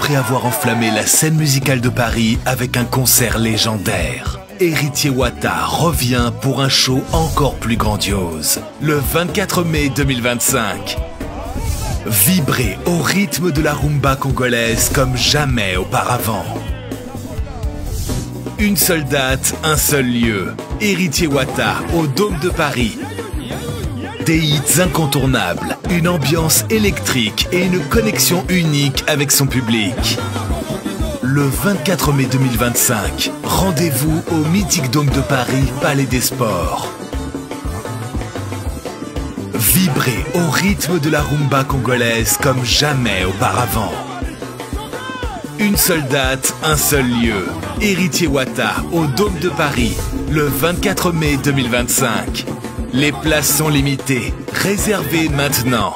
après avoir enflammé la scène musicale de Paris avec un concert légendaire. Héritier Wata revient pour un show encore plus grandiose, le 24 mai 2025. Vibrez au rythme de la rumba congolaise comme jamais auparavant. Une seule date, un seul lieu. Héritier Wata au Dôme de Paris. Des hits incontournables, une ambiance électrique et une connexion unique avec son public. Le 24 mai 2025, rendez-vous au mythique Dôme de Paris, Palais des Sports. Vibrez au rythme de la rumba congolaise comme jamais auparavant. Une seule date, un seul lieu. Héritier Wata au Dôme de Paris, le 24 mai 2025. Les places sont limitées. Réservez maintenant.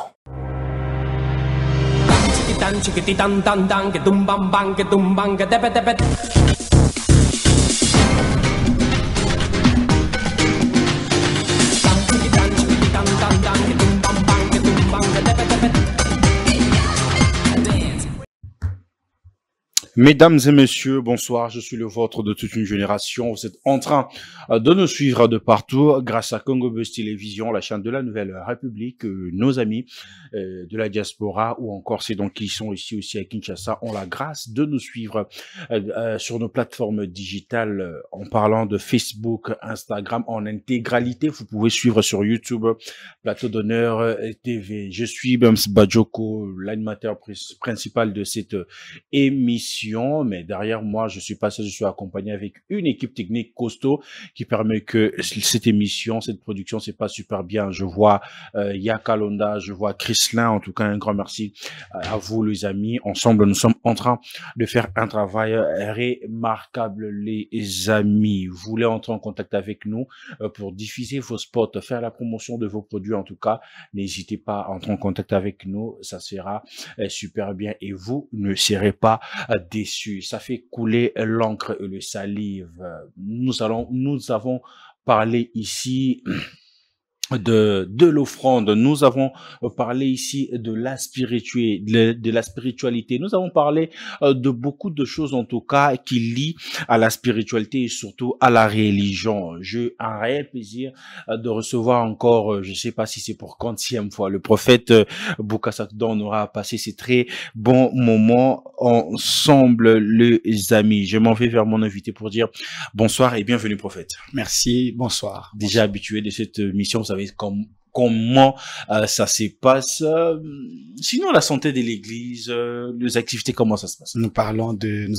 Mesdames et messieurs, bonsoir, je suis le vôtre de toute une génération. Vous êtes en train de nous suivre de partout grâce à Congo Buzz Télévision, la chaîne de la Nouvelle République. Nos amis de la diaspora ou encore ceux donc qui sont ici aussi à Kinshasa ont la grâce de nous suivre sur nos plateformes digitales en parlant de Facebook, Instagram en intégralité. Vous pouvez suivre sur YouTube, Plateau d'honneur TV. Je suis Bams Bajoko, l'animateur principal de cette émission. Mais derrière moi, je suis accompagné avec une équipe technique costaud qui permet que cette émission, cette production, c'est pas super bien. Je vois Yakalonda, je vois Chrislin. En tout cas, un grand merci à vous, les amis. Ensemble, nous sommes en train de faire un travail remarquable, les amis. Vous voulez entrer en contact avec nous pour diffuser vos spots, faire la promotion de vos produits. En tout cas, n'hésitez pas à entrer en contact avec nous. Ça sera super bien et vous ne serez pas déçu. Ça fait couler l'encre et le salive. Nous avons parlé ici de l'offrande. Nous avons parlé ici de la spiritualité. Nous avons parlé de beaucoup de choses, en tout cas, qui lient à la spiritualité et surtout à la religion. J'ai un réel plaisir de recevoir encore, je ne sais pas si c'est pour quantième fois, le prophète Boukasakdan. On aura passé ces très bons moments ensemble, les amis. Je m'en vais vers mon invité pour dire bonsoir et bienvenue, prophète. Merci, bonsoir. Déjà habitué de cette mission, vous savez comment ça se passe. Sinon, la santé de l'Église, les activités, comment ça se passe? Nous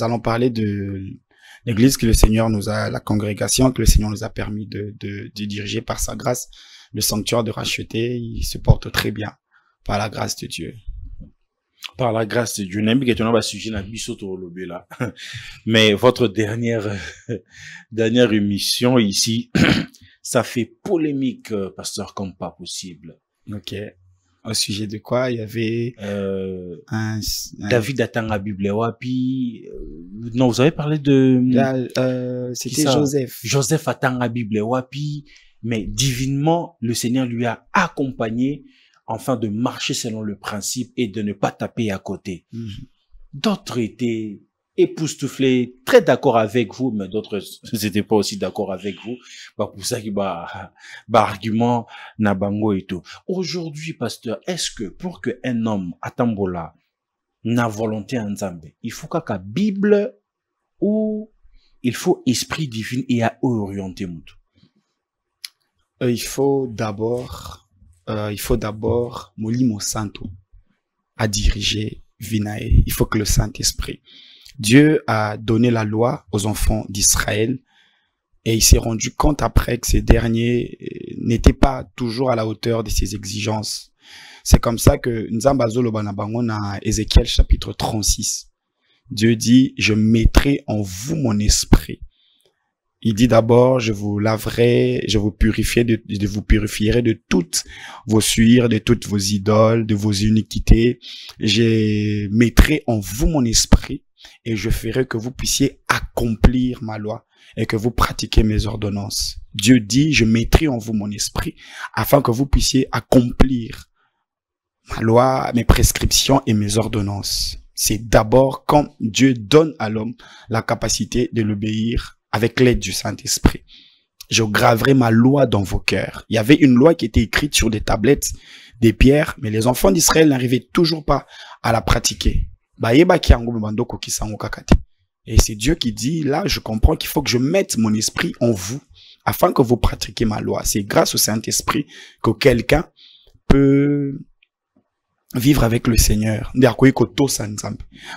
allons parler de l'Église que le Seigneur la congrégation que le Seigneur nous a permis de diriger par sa grâce, le sanctuaire de racheter. Il se porte très bien par la grâce de Dieu. Par la grâce de Dieu, mais votre dernière émission ici, ça fait polémique, pasteur, comme pas possible. Ok. Au sujet de quoi? Il y avait David Atanga Bible Wapi. Non, vous avez parlé de c'était Joseph. Joseph Atanga Bible Wapi, mais divinement, le Seigneur lui a accompagné afin de marcher selon le principe et de ne pas taper à côté. D'autres étaient époustouflés, très d'accord avec vous, mais d'autres n'étaient pas aussi d'accord avec vous. Bah, pour ça qu'il argument nabango et tout. Aujourd'hui, pasteur, est-ce que pour qu'un homme atambola n'a volonté en Nzambe, il faut qu'à Bible ou il faut esprit divin et à orienter mutu? Il faut d'abord Molimo Santo à diriger Vinae. Il faut que le Saint-Esprit. Dieu a donné la loi aux enfants d'Israël et il s'est rendu compte après que ces derniers n'étaient pas toujours à la hauteur de ses exigences. C'est comme ça que Nzambazolo Banabangon à Ézéchiel chapitre 36. Dieu dit, je mettrai en vous mon esprit. Il dit d'abord, je vous laverai, je vous purifierai de toutes vos souillures, de toutes vos idoles, de vos iniquités. Je mettrai en vous mon esprit et je ferai que vous puissiez accomplir ma loi et que vous pratiquiez mes ordonnances. Dieu dit, je mettrai en vous mon esprit afin que vous puissiez accomplir ma loi, mes prescriptions et mes ordonnances. c'est d'abord quand Dieu donne à l'homme la capacité de l'obéir avec l'aide du Saint-Esprit. Je graverai ma loi dans vos cœurs. Il y avait une loi qui était écrite sur des tablettes, des pierres, mais les enfants d'Israël n'arrivaient toujours pas à la pratiquer. Et c'est Dieu qui dit, là, je comprends qu'il faut que je mette mon esprit en vous, afin que vous pratiquiez ma loi. C'est grâce au Saint-Esprit que quelqu'un peut vivre avec le Seigneur.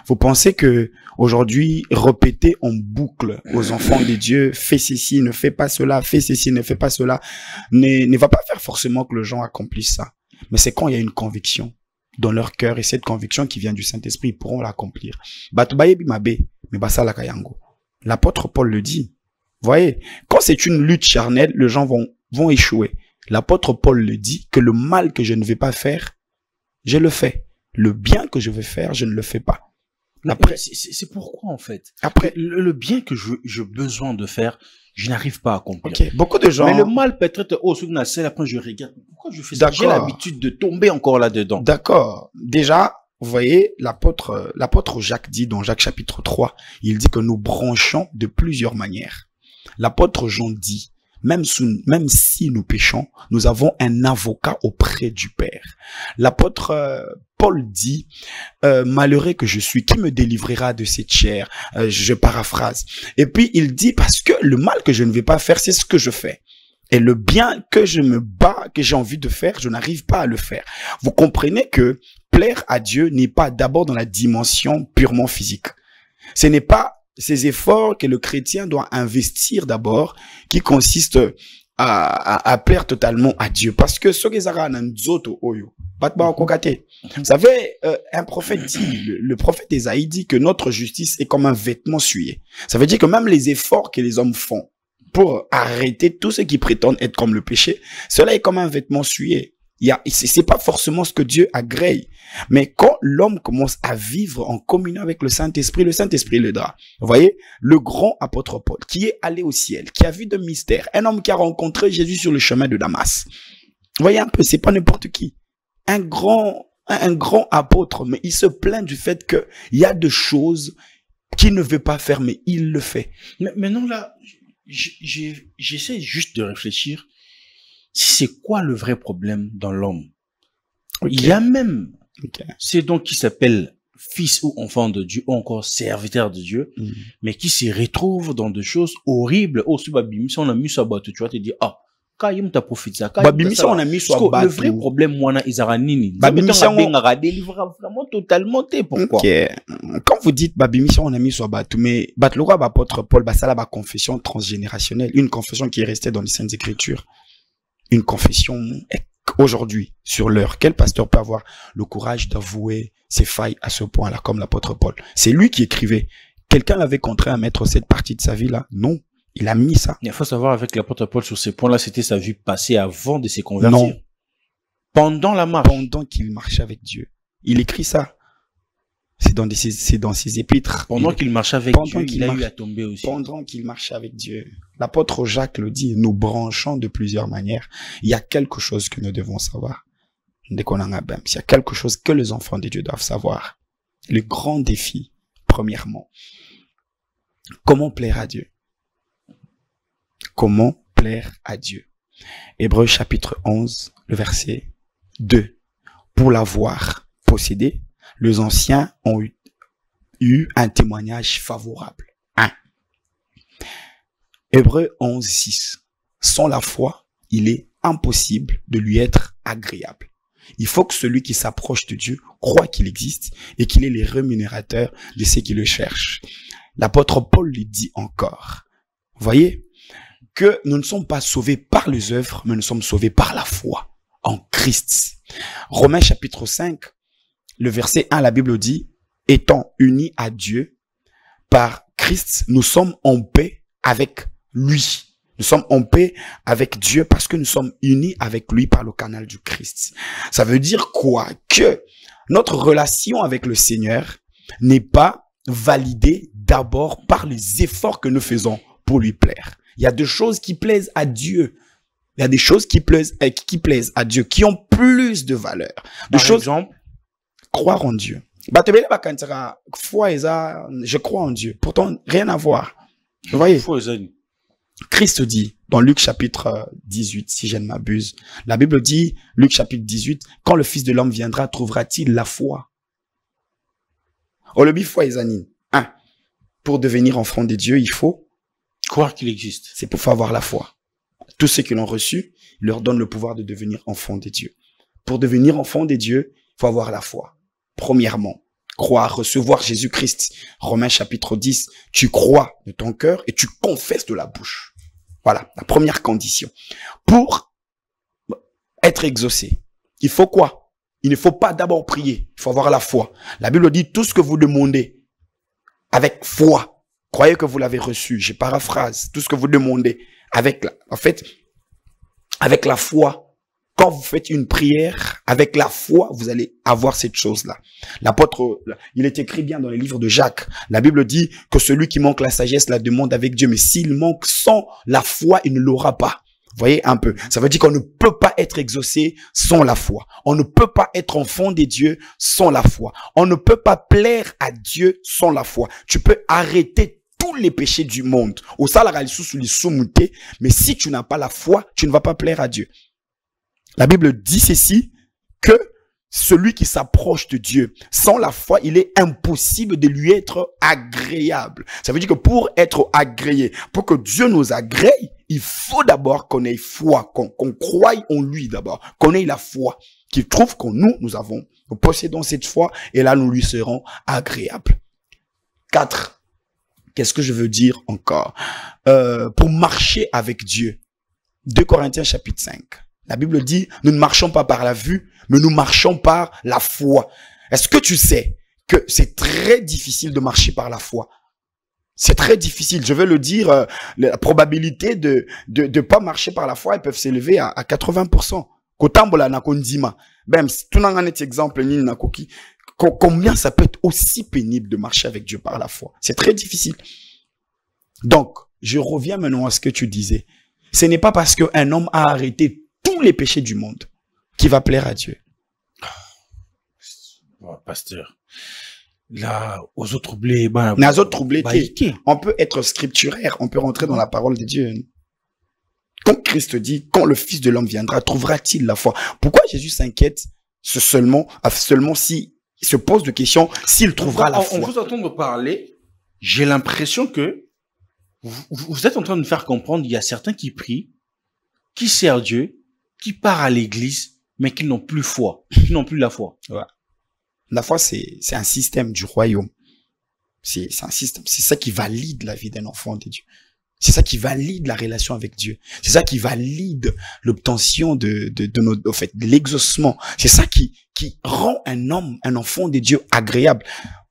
Vous pensez que aujourd'hui, répéter en boucle aux enfants de Dieu, fais ceci, ne fais pas cela, fais ceci, ne fais pas cela, ne va pas faire forcément que les gens accomplissent ça. Mais c'est quand il y a une conviction dans leur cœur, et cette conviction qui vient du Saint-Esprit, ils pourront l'accomplir. L'apôtre Paul le dit. Vous voyez, quand c'est une lutte charnelle, les gens vont échouer. L'apôtre Paul le dit, que le mal que je ne vais pas faire, je le fais. Le bien que je veux faire, je ne le fais pas. Après, c'est pourquoi, en fait. Après, le bien que j'ai besoin de faire, je n'arrive pas à accomplir. Okay. Beaucoup de gens. Mais le mal peut être, oh, après je regarde. Pourquoi je fais ça? J'ai l'habitude de tomber encore là-dedans. D'accord. Déjà, vous voyez, l'apôtre Jacques dit dans Jacques chapitre 3, il dit que nous branchons de plusieurs manières. L'apôtre Jean dit, même si nous péchons, nous avons un avocat auprès du Père. L'apôtre Paul dit, malheureux que je suis, qui me délivrera de cette chair? Je paraphrase. Et puis il dit, parce que le mal que je ne vais pas faire, c'est ce que je fais. Et le bien que je me bats, que j'ai envie de faire, je n'arrive pas à le faire. Vous comprenez que plaire à Dieu n'est pas d'abord dans la dimension purement physique. Ce n'est pas ces efforts que le chrétien doit investir d'abord, qui consistent à plaire totalement à Dieu. Parce que ce vous savez, un prophète dit, le prophète Ésaïe dit que notre justice est comme un vêtement souillé. Ça veut dire que même les efforts que les hommes font pour arrêter tout ce qui prétendent être comme le péché, cela est comme un vêtement souillé. C'est pas forcément ce que Dieu agrée. Mais quand l'homme commence à vivre en communion avec le Saint-Esprit l'aidera. Vous voyez, le grand apôtre Paul, qui est allé au ciel, qui a vu de mystères, un homme qui a rencontré Jésus sur le chemin de Damas. Vous voyez un peu, c'est pas n'importe qui. Un grand apôtre, mais il se plaint du fait qu'il y a des choses qu'il ne veut pas faire, mais il le fait. Mais maintenant là, j'essaie juste de réfléchir. C'est quoi le vrai problème dans l'homme? Okay. Il y a même c'est donc qui s'appelle fils ou enfant de Dieu, ou encore serviteur de Dieu, mais qui se retrouve dans des choses horribles. Oh, si babimisa on a mis ça battu, tu vas te dire ah, Kayim t'a profité ça. Babimisa on a mis ça battu. Le vrai problème moi na izaranini. Babimisa on a délivré vraiment totalement. Pourquoi? Okay. Quand vous dites babimisa on a mis ça battu, mais batlora apôtre Paul ça la confession transgénérationnelle, une confession qui est restée dans les Saintes Écritures. Une confession aujourd'hui sur l'heure. Quel pasteur peut avoir le courage d'avouer ses failles à ce point-là, comme l'apôtre Paul? C'est lui qui écrivait. Quelqu'un l'avait contraint à mettre cette partie de sa vie-là? Non, il a mis ça. Il faut savoir avec l'apôtre Paul sur ces points-là, c'était sa vie passée avant de se convertir. Non. Pendant la marche. Pendant qu'il marchait avec Dieu. Il écrit ça. C'est dans ses épîtres. Pendant qu'il marchait avec Dieu, il a eu à tomber aussi. Pendant qu'il marchait avec Dieu. L'apôtre Jacques le dit, nous branchons de plusieurs manières. Il y a quelque chose que nous devons savoir. Il y a quelque chose que les enfants de Dieu doivent savoir. Le grand défi, premièrement, comment plaire à Dieu? Comment plaire à Dieu? Hébreux chapitre 11, le verset 2. Pour l'avoir possédé, les anciens ont eu un témoignage favorable. 1. Hébreux 11, 6. Sans la foi, il est impossible de lui être agréable. Il faut que celui qui s'approche de Dieu croit qu'il existe et qu'il est le rémunérateur de ceux qui le cherchent. L'apôtre Paul lui dit encore, voyez, que nous ne sommes pas sauvés par les œuvres, mais nous sommes sauvés par la foi en Christ. Romains chapitre 5, le verset 1, la Bible dit, étant unis à Dieu par Christ, nous sommes en paix avec lui. Nous sommes en paix avec Dieu parce que nous sommes unis avec lui par le canal du Christ. Ça veut dire quoi? Que notre relation avec le Seigneur n'est pas validée d'abord par les efforts que nous faisons pour lui plaire. Il y a des choses qui plaisent à Dieu. Il y a des choses qui plaisent à Dieu, qui ont plus de valeur. Par exemple, croire en Dieu. Foi, je crois en Dieu. Pourtant, rien à voir. Vous voyez? Christ dit, dans Luc chapitre 18, si je ne m'abuse, la Bible dit, Luc chapitre 18, quand le Fils de l'homme viendra, trouvera-t-il la foi? Pour devenir enfant de Dieu, il faut croire qu'il existe. C'est pour avoir la foi. Tous ceux qui l'ont reçu, il leur donne le pouvoir de devenir enfant de Dieu. Pour devenir enfant de Dieu, il faut avoir la foi. Premièrement, croire, recevoir Jésus-Christ. Romains chapitre 10, tu crois de ton cœur et tu confesses de la bouche. Voilà, la première condition. Pour être exaucé, il faut quoi? Il ne faut pas d'abord prier, il faut avoir la foi. La Bible dit, tout ce que vous demandez avec foi, croyez que vous l'avez reçu. Je paraphrase, tout ce que vous demandez avec la foi. Quand vous faites une prière, avec la foi, vous allez avoir cette chose-là. L'apôtre, il est écrit bien dans les livres de Jacques. La Bible dit que celui qui manque la sagesse la demande avec Dieu. Mais s'il manque sans la foi, il ne l'aura pas. Vous voyez un peu. Ça veut dire qu'on ne peut pas être exaucé sans la foi. On ne peut pas être enfant des dieux sans la foi. On ne peut pas plaire à Dieu sans la foi. Tu peux arrêter tous les péchés du monde. Au salaire, mais si tu n'as pas la foi, tu ne vas pas plaire à Dieu. La Bible dit ceci, que celui qui s'approche de Dieu, sans la foi, il est impossible de lui être agréable. Ça veut dire que pour être agréé, pour que Dieu nous agrée, il faut d'abord qu'on ait foi, qu'on croie en lui d'abord, qu'on ait la foi, qu'il trouve que nous possédons cette foi, et là nous lui serons agréables. 4. Qu'est-ce que je veux dire encore? Pour marcher avec Dieu. 2 Corinthiens chapitre 5. La Bible dit, nous ne marchons pas par la vue, mais nous marchons par la foi. Est-ce que tu sais que c'est très difficile de marcher par la foi? C'est très difficile. Je vais le dire, la probabilité de pas marcher par la foi, elles peuvent s'élever à 80%. Kotambola na kondima. Ben, tout un exemple, combien ça peut être aussi pénible de marcher avec Dieu par la foi? C'est très difficile. Donc, je reviens maintenant à ce que tu disais. Ce n'est pas parce qu'un homme a arrêté tous les péchés du monde qui va plaire à Dieu. Oh, pasteur, là, aux autres troublés, on peut être scripturaire, on peut rentrer dans la parole de Dieu. Quand Christ dit, quand le Fils de l'homme viendra, trouvera-t-il la foi? Pourquoi Jésus s'inquiète seulement s'il se pose de questions, s'il trouvera la foi? On vous entend parler, j'ai l'impression que vous êtes en train de faire comprendre, il y a certains qui prient, qui servent Dieu, qui partent à l'église, mais qui n'ont plus foi, qui n'ont plus la foi. Ouais. La foi, c'est un système du royaume. C'est un système. C'est ça qui valide la vie d'un enfant de Dieu. C'est ça qui valide la relation avec Dieu. C'est ça qui valide l'obtention de l'exaucement. C'est ça qui rend un homme, un enfant de Dieu agréable.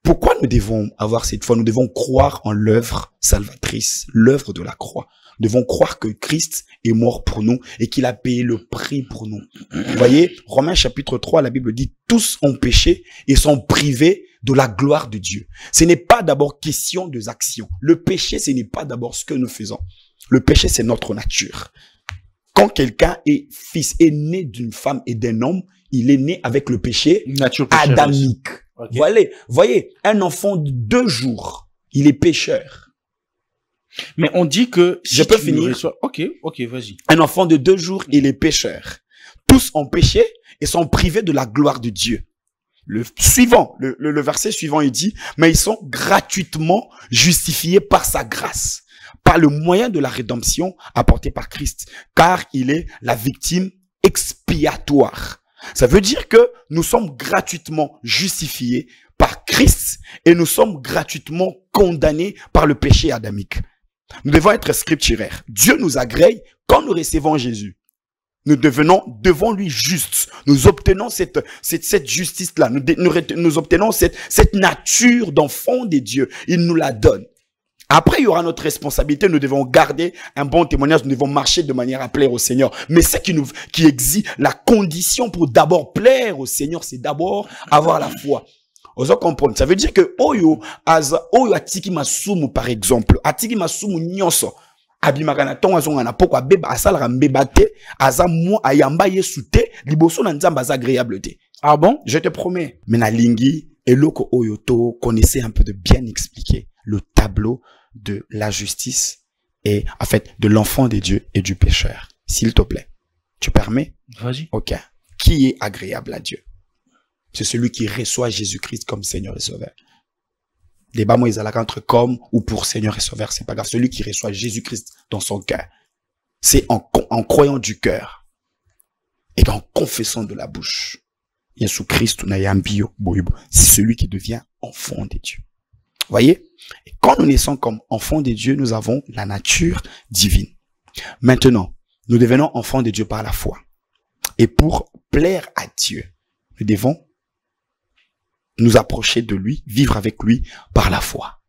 Pourquoi nous devons avoir cette foi? Nous devons croire en l'œuvre salvatrice, l'œuvre de la croix. Nous devons croire que Christ est mort pour nous et qu'il a payé le prix pour nous. Vous voyez, Romains chapitre 3, la Bible dit, tous ont péché et sont privés de la gloire de Dieu. Ce n'est pas d'abord question des actions. Le péché, ce n'est pas d'abord ce que nous faisons. Le péché, c'est notre nature. Quand quelqu'un est né d'une femme et d'un homme, il est né avec le péché adamique. Okay. Voyez, un enfant de 2 jours, il est pécheur. Mais on dit que... Si je peux finir. Ok, vas-y. Un enfant de 2 jours, il est pécheur. Tous ont péché et sont privés de la gloire de Dieu. Le verset suivant, il dit, mais ils sont gratuitement justifiés par sa grâce, par le moyen de la rédemption apportée par Christ, car il est la victime expiatoire. Ça veut dire que nous sommes gratuitement justifiés par Christ et nous sommes gratuitement condamnés par le péché adamique. Nous devons être scripturaires. Dieu nous agrée quand nous recevons Jésus. Nous devenons devant lui justes. Nous obtenons cette justice-là. Nous obtenons cette nature d'enfant de Dieu. Il nous la donne. Après, il y aura notre responsabilité. Nous devons garder un bon témoignage. Nous devons marcher de manière à plaire au Seigneur. Mais ce qui exige la condition pour d'abord plaire au Seigneur, c'est d'abord avoir la foi. Ozo comprendre. Ça veut dire que oyo atiki masumu par exemple, atiki masumu nyonso abimaka na tonga zonga na poko abeba asala mbeba te aza mo ayamba yesu te liboso na nzamba za agréable te. Ah bon? Je te promets. Mais na lingi Eloko Oyoto connaissait un peu de bien expliquer le tableau de la justice et, en fait, de l'enfant des dieux et du pécheur. S'il te plaît. Tu permets? Vas-y. Ok. Qui est agréable à Dieu? C'est celui qui reçoit Jésus-Christ comme Seigneur et Sauveur. Débat moi, ils allaient entre comme ou pour Seigneur et Sauveur, c'est pas grave. Celui qui reçoit Jésus-Christ dans son cœur. C'est en croyant du cœur et en confessant de la bouche. Jésus-Christ, c'est celui qui devient enfant de Dieu. Voyez? Et quand nous naissons comme enfants de Dieu, nous avons la nature divine. Maintenant, nous devenons enfants de Dieu par la foi. Et pour plaire à Dieu, nous devons nous approcher de lui, vivre avec lui par la foi.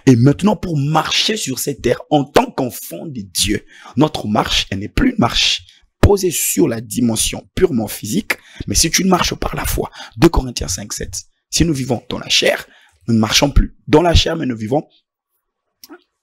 Et maintenant, pour marcher sur cette terre en tant qu'enfant de Dieu, notre marche, elle n'est plus une marche posée sur la dimension purement physique, mais c'est une marche par la foi. 2 Corinthiens 5:7. Si nous vivons dans la chair, nous ne marchons plus dans la chair, mais nous vivons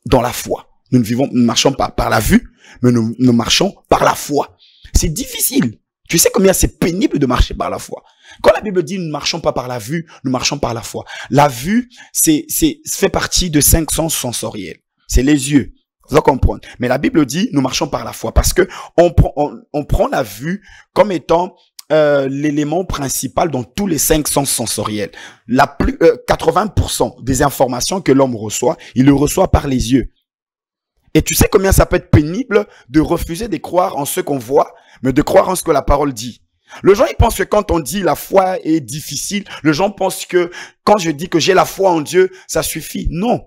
dans la foi. Nous ne marchons pas par la vue, mais nous marchons par la foi. C'est difficile. Tu sais combien c'est pénible de marcher par la foi. Quand la Bible dit nous ne marchons pas par la vue, nous marchons par la foi. La vue, fait partie de 5 sens sensoriels. C'est les yeux. Vous allez comprendre. Mais la Bible dit nous marchons par la foi parce que on prend la vue comme étant l'élément principal dans tous les 5 sens sensoriels. 80% des informations que l'homme reçoit, il le reçoit par les yeux. Et tu sais combien ça peut être pénible de refuser de croire en ce qu'on voit, mais de croire en ce que la parole dit. Les gens, ils pensent que quand on dit la foi est difficile, les gens pensent que quand je dis que j'ai la foi en Dieu, ça suffit. Non.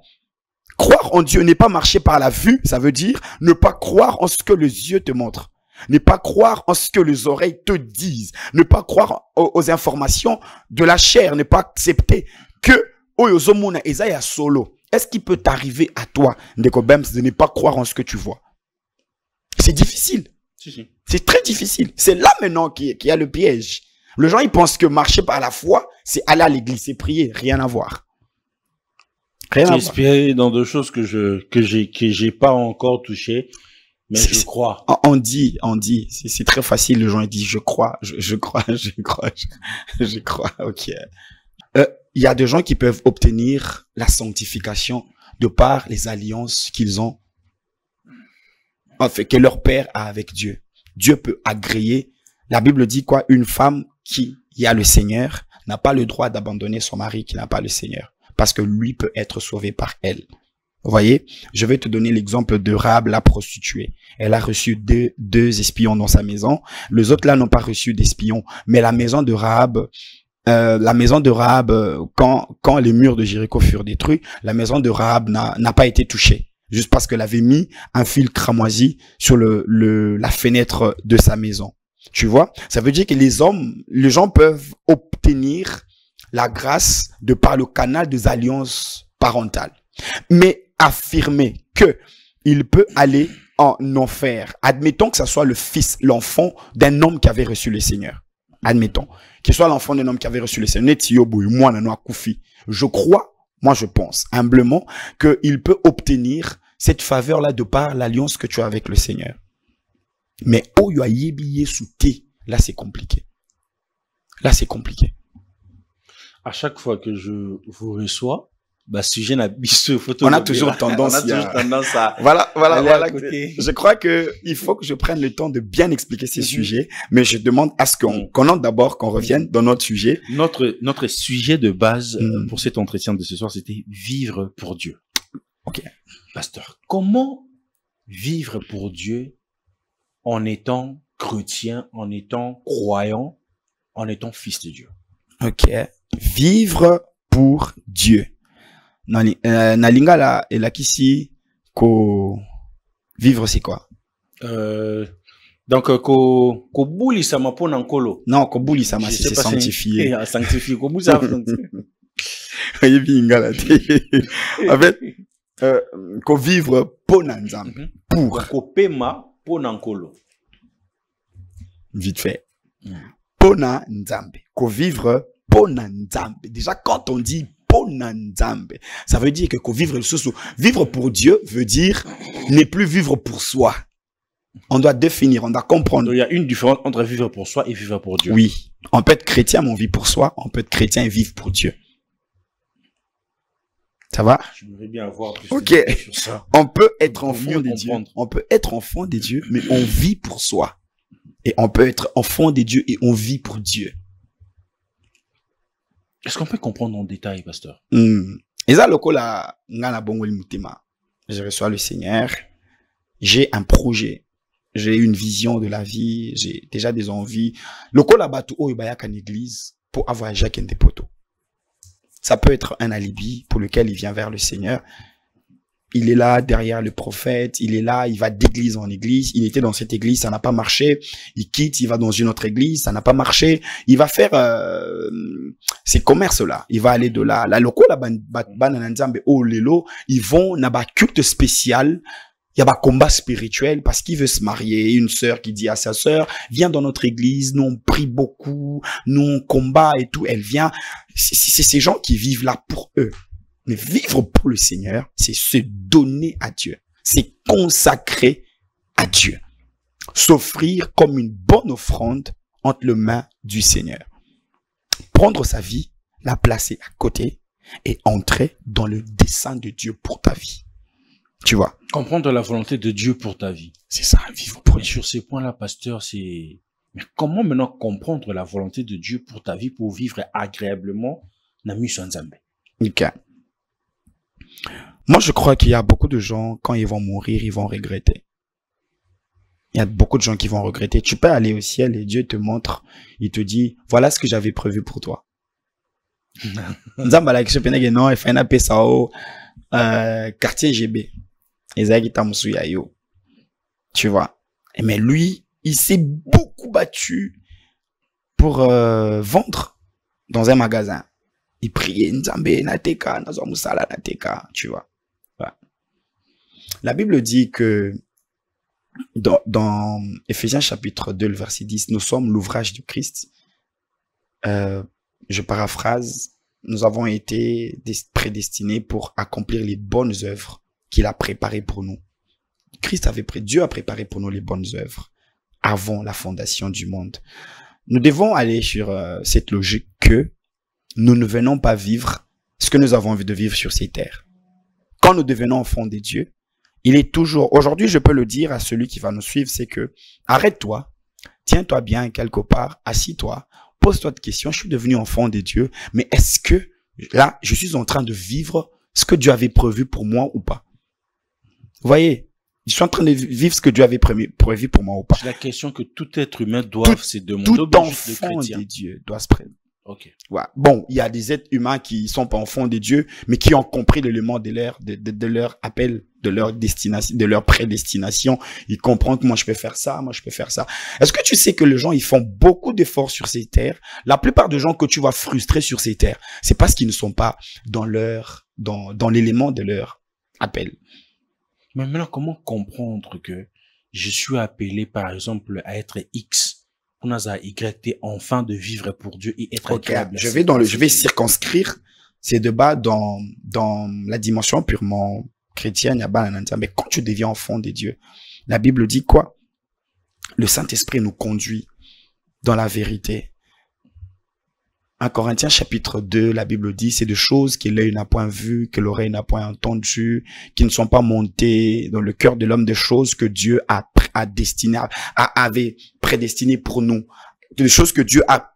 Croire en Dieu n'est pas marcher par la vue, ça veut dire ne pas croire en ce que les yeux te montrent. Ne pas croire en ce que les oreilles te disent. Ne pas croire aux informations de la chair. Ne pas accepter que Oyozomona Ezaya solo. Est-ce qu'il peut t'arriver à toi, Ndekobems, de ne pas croire en ce que tu vois? C'est difficile. Si. C'est très difficile. C'est là maintenant qu'il y a le piège. Les gens, ils pensent que marcher par la foi, c'est aller à l'église et prier. Rien à voir. Rien à voir. Espérer dans 2 choses que j'ai pas encore touché, mais je crois. On dit, c'est très facile. Les gens, ils disent, je crois. Ok. Il y a des gens qui peuvent obtenir la sanctification de par les alliances qu'ils ont, que leur père a avec Dieu. Dieu peut agréer. La Bible dit quoi? Une femme qui a le Seigneur n'a pas le droit d'abandonner son mari qui n'a pas le Seigneur, parce que lui peut être sauvé par elle. Vous voyez? Je vais te donner l'exemple de Rahab, la prostituée. Elle a reçu deux espions dans sa maison. Les autres là n'ont pas reçu d'espions, mais la maison de Rahab, quand les murs de Jéricho furent détruits, la maison de Rahab n'a pas été touchée. Juste parce qu'elle avait mis un fil cramoisi sur la fenêtre de sa maison. Tu vois? Ça veut dire que les gens peuvent obtenir la grâce de par le canal des alliances parentales. Mais affirmer que il peut aller en enfer, admettons que ça soit l'enfant d'un homme qui avait reçu le Seigneur. Admettons, qu'il soit l'enfant d'un homme qui avait reçu le Seigneur. Je crois, moi je pense humblement qu'il peut obtenir cette faveur-là de par l'alliance que tu as avec le Seigneur. Mais là c'est compliqué. Là c'est compliqué. À chaque fois que je vous reçois, sujet n'a photo. On a toujours tendance à voilà. Je crois que il faut que je prenne le temps de bien expliquer ces sujets, mais je demande à ce qu'on entre d'abord, qu'on revienne dans notre sujet. Notre sujet de base pour cet entretien de ce soir, c'était vivre pour Dieu. Ok. Pasteur, comment vivre pour Dieu en étant chrétien, en étant croyant, en étant fils de Dieu? Ok. Vivre pour Dieu. Nalinga la kisi ko vivre c'est quoi? Donc ko bouli sama pona nkolo. Non, ko bouli sama c'est sanctifié. Sanctifié ko bouli sama. En fait, ko vivre pona nzambe pour ko pema pona nkolo. Vite fait. Pona nzambe. Ko vivre pona nzambe. Déjà quand on dit ça veut dire que vivre pour Dieu veut dire ne plus vivre pour soi. On doit définir, on doit comprendre. Donc, il y a une différence entre vivre pour soi et vivre pour Dieu. Oui. On peut être chrétien mais on vit pour soi. On peut être chrétien et vivre pour Dieu. Ça va? J'aimerais bien avoir plus Ok. de sur ça. On peut être Pour enfant mieux des dieux. comprendre. On peut être enfant des dieux, mais on vit pour soi. Et on peut être enfant des dieux et on vit pour Dieu. Est-ce qu'on peut comprendre en détail, pasteur? Et ça, lokola, ngana bongo limutema. Je reçois le Seigneur. J'ai un projet. J'ai une vision de la vie. J'ai déjà des envies. Lokola batu o ibayak en église pour avoir Jacques Ndepoto. Ça peut être un alibi pour lequel il vient vers le Seigneur. Il est là derrière le prophète, il est là, il va d'église en église, il était dans cette église, ça n'a pas marché, il quitte, il va dans une autre église, ça n'a pas marché, il va faire ces commerces-là, il va aller de là, la loco, la banananzambe, oh lelo, ils vont, n'a pas culte spécial, il y a pas combat spirituel parce qu'il veut se marier, une sœur qui dit à sa sœur, viens dans notre église, nous on prie beaucoup, nous on combat et tout, elle vient, c'est ces gens qui vivent là pour eux. Mais vivre pour le Seigneur, c'est se donner à Dieu. C'est consacrer à Dieu. S'offrir comme une bonne offrande entre les mains du Seigneur. Prendre sa vie, la placer à côté et entrer dans le dessein de Dieu pour ta vie. Tu vois? Comprendre la volonté de Dieu pour ta vie. C'est ça, vivre pour Et Dieu. sur ces points-là, pasteur, c'est... Mais comment maintenant comprendre la volonté de Dieu pour ta vie, pour vivre agréablement Nami Nzambe? Ok. Moi, je crois qu'il y a beaucoup de gens, quand ils vont mourir, ils vont regretter. Il y a beaucoup de gens qui vont regretter. Tu peux aller au ciel et Dieu te montre, il te dit, voilà ce que j'avais prévu pour toi. Nzamba la kisho penege non, il fait un appel ça au quartier GB. Ezaki tamusuya yo. Tu vois. Mais lui, il s'est beaucoup battu pour vendre dans un magasin. Il priait Nzambe nateka, nazo musala nateka, tu vois. Voilà. La Bible dit que dans Éphésiens chapitre 2, le verset 10, nous sommes l'ouvrage du Christ. Je paraphrase, nous avons été prédestinés pour accomplir les bonnes œuvres qu'il a préparées pour nous. Dieu a préparé pour nous les bonnes œuvres avant la fondation du monde. Nous devons aller sur cette logique que nous ne venons pas vivre ce que nous avons envie de vivre sur ces terres. Quand nous devenons enfants de Dieu, il est toujours, aujourd'hui je peux le dire à celui qui va nous suivre, c'est que arrête-toi, tiens-toi bien quelque part, assis-toi, pose-toi de questions, je suis devenu enfant de Dieu, mais est-ce que là, je suis en train de vivre ce que Dieu avait prévu pour moi ou pas? Vous voyez, je suis en train de vivre ce que Dieu avait prévu pour moi ou pas. C'est la question que tout être humain doit se demander. Tout enfant de Dieu doit se préparer. Ok. Ouais. Bon, il y a des êtres humains qui sont pas enfants de Dieu, mais qui ont compris l'élément de leur appel, de leur destination, de leur prédestination. Ils comprennent que moi je peux faire ça, moi je peux faire ça. Est-ce que tu sais que les gens, ils font beaucoup d'efforts sur ces terres? La plupart des gens que tu vois frustrés sur ces terres, c'est parce qu'ils ne sont pas dans l'élément de leur appel. Mais maintenant, comment comprendre que je suis appelé, par exemple, à être X? On a Y, enfin de vivre pour Dieu et être agréable. Je vais circonscrire ces débats dans la dimension purement chrétienne. Mais quand tu deviens enfant de Dieu, la Bible dit quoi? Le Saint-Esprit nous conduit dans la vérité. 1 Corinthiens chapitre 2, la Bible dit, c'est des choses que l'œil n'a point vues, que l'oreille n'a point entendues, qui ne sont pas montées dans le cœur de l'homme, des choses que Dieu avait prédestinées pour nous, des choses que Dieu a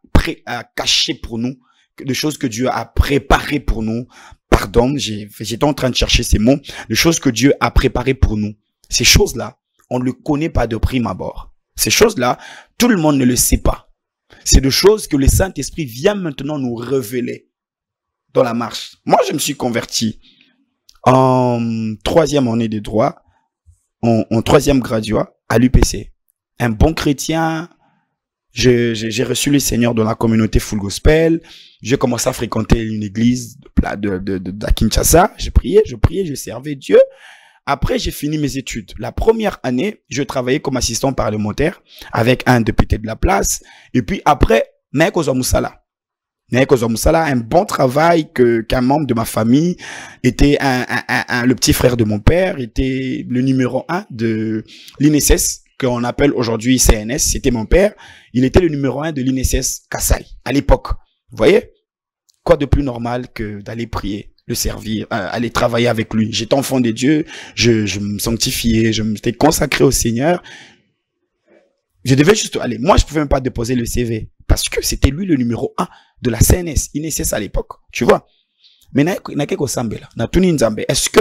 cachées pour nous, des choses que Dieu a préparées pour nous. Pardon, j'étais en train de chercher ces mots, des choses que Dieu a préparées pour nous. Ces choses-là, on ne le connaît pas de prime abord. Ces choses-là, tout le monde ne le sait pas. C'est des choses que le Saint-Esprit vient maintenant nous révéler dans la marche. Moi, je me suis converti en 3e année de droit, en 3e graduat à l'UPC. Un bon chrétien, j'ai reçu le Seigneur dans la communauté Full Gospel. J'ai commencé à fréquenter une église de Kinshasa. J'ai prié, je servais Dieu. Après, j'ai fini mes études. La première année, je travaillais comme assistant parlementaire avec un député de la place. Et puis après, Naeko Zamusala, un bon travail qu'un membre de ma famille était le petit frère de mon père, était le numéro 1 de l'INSS, qu'on appelle aujourd'hui CNS. C'était mon père. Il était le numéro 1 de l'INSS Kassai, à l'époque. Vous voyez? Quoi de plus normal que d'aller prier le servir, aller travailler avec lui. J'étais enfant de Dieu, je me sanctifiais, je m'étais consacré au Seigneur. Je devais juste aller. Moi, je pouvais même pas déposer le CV parce que c'était lui le numéro 1 de la CNS, INSS à l'époque. Tu vois? Mais est-ce que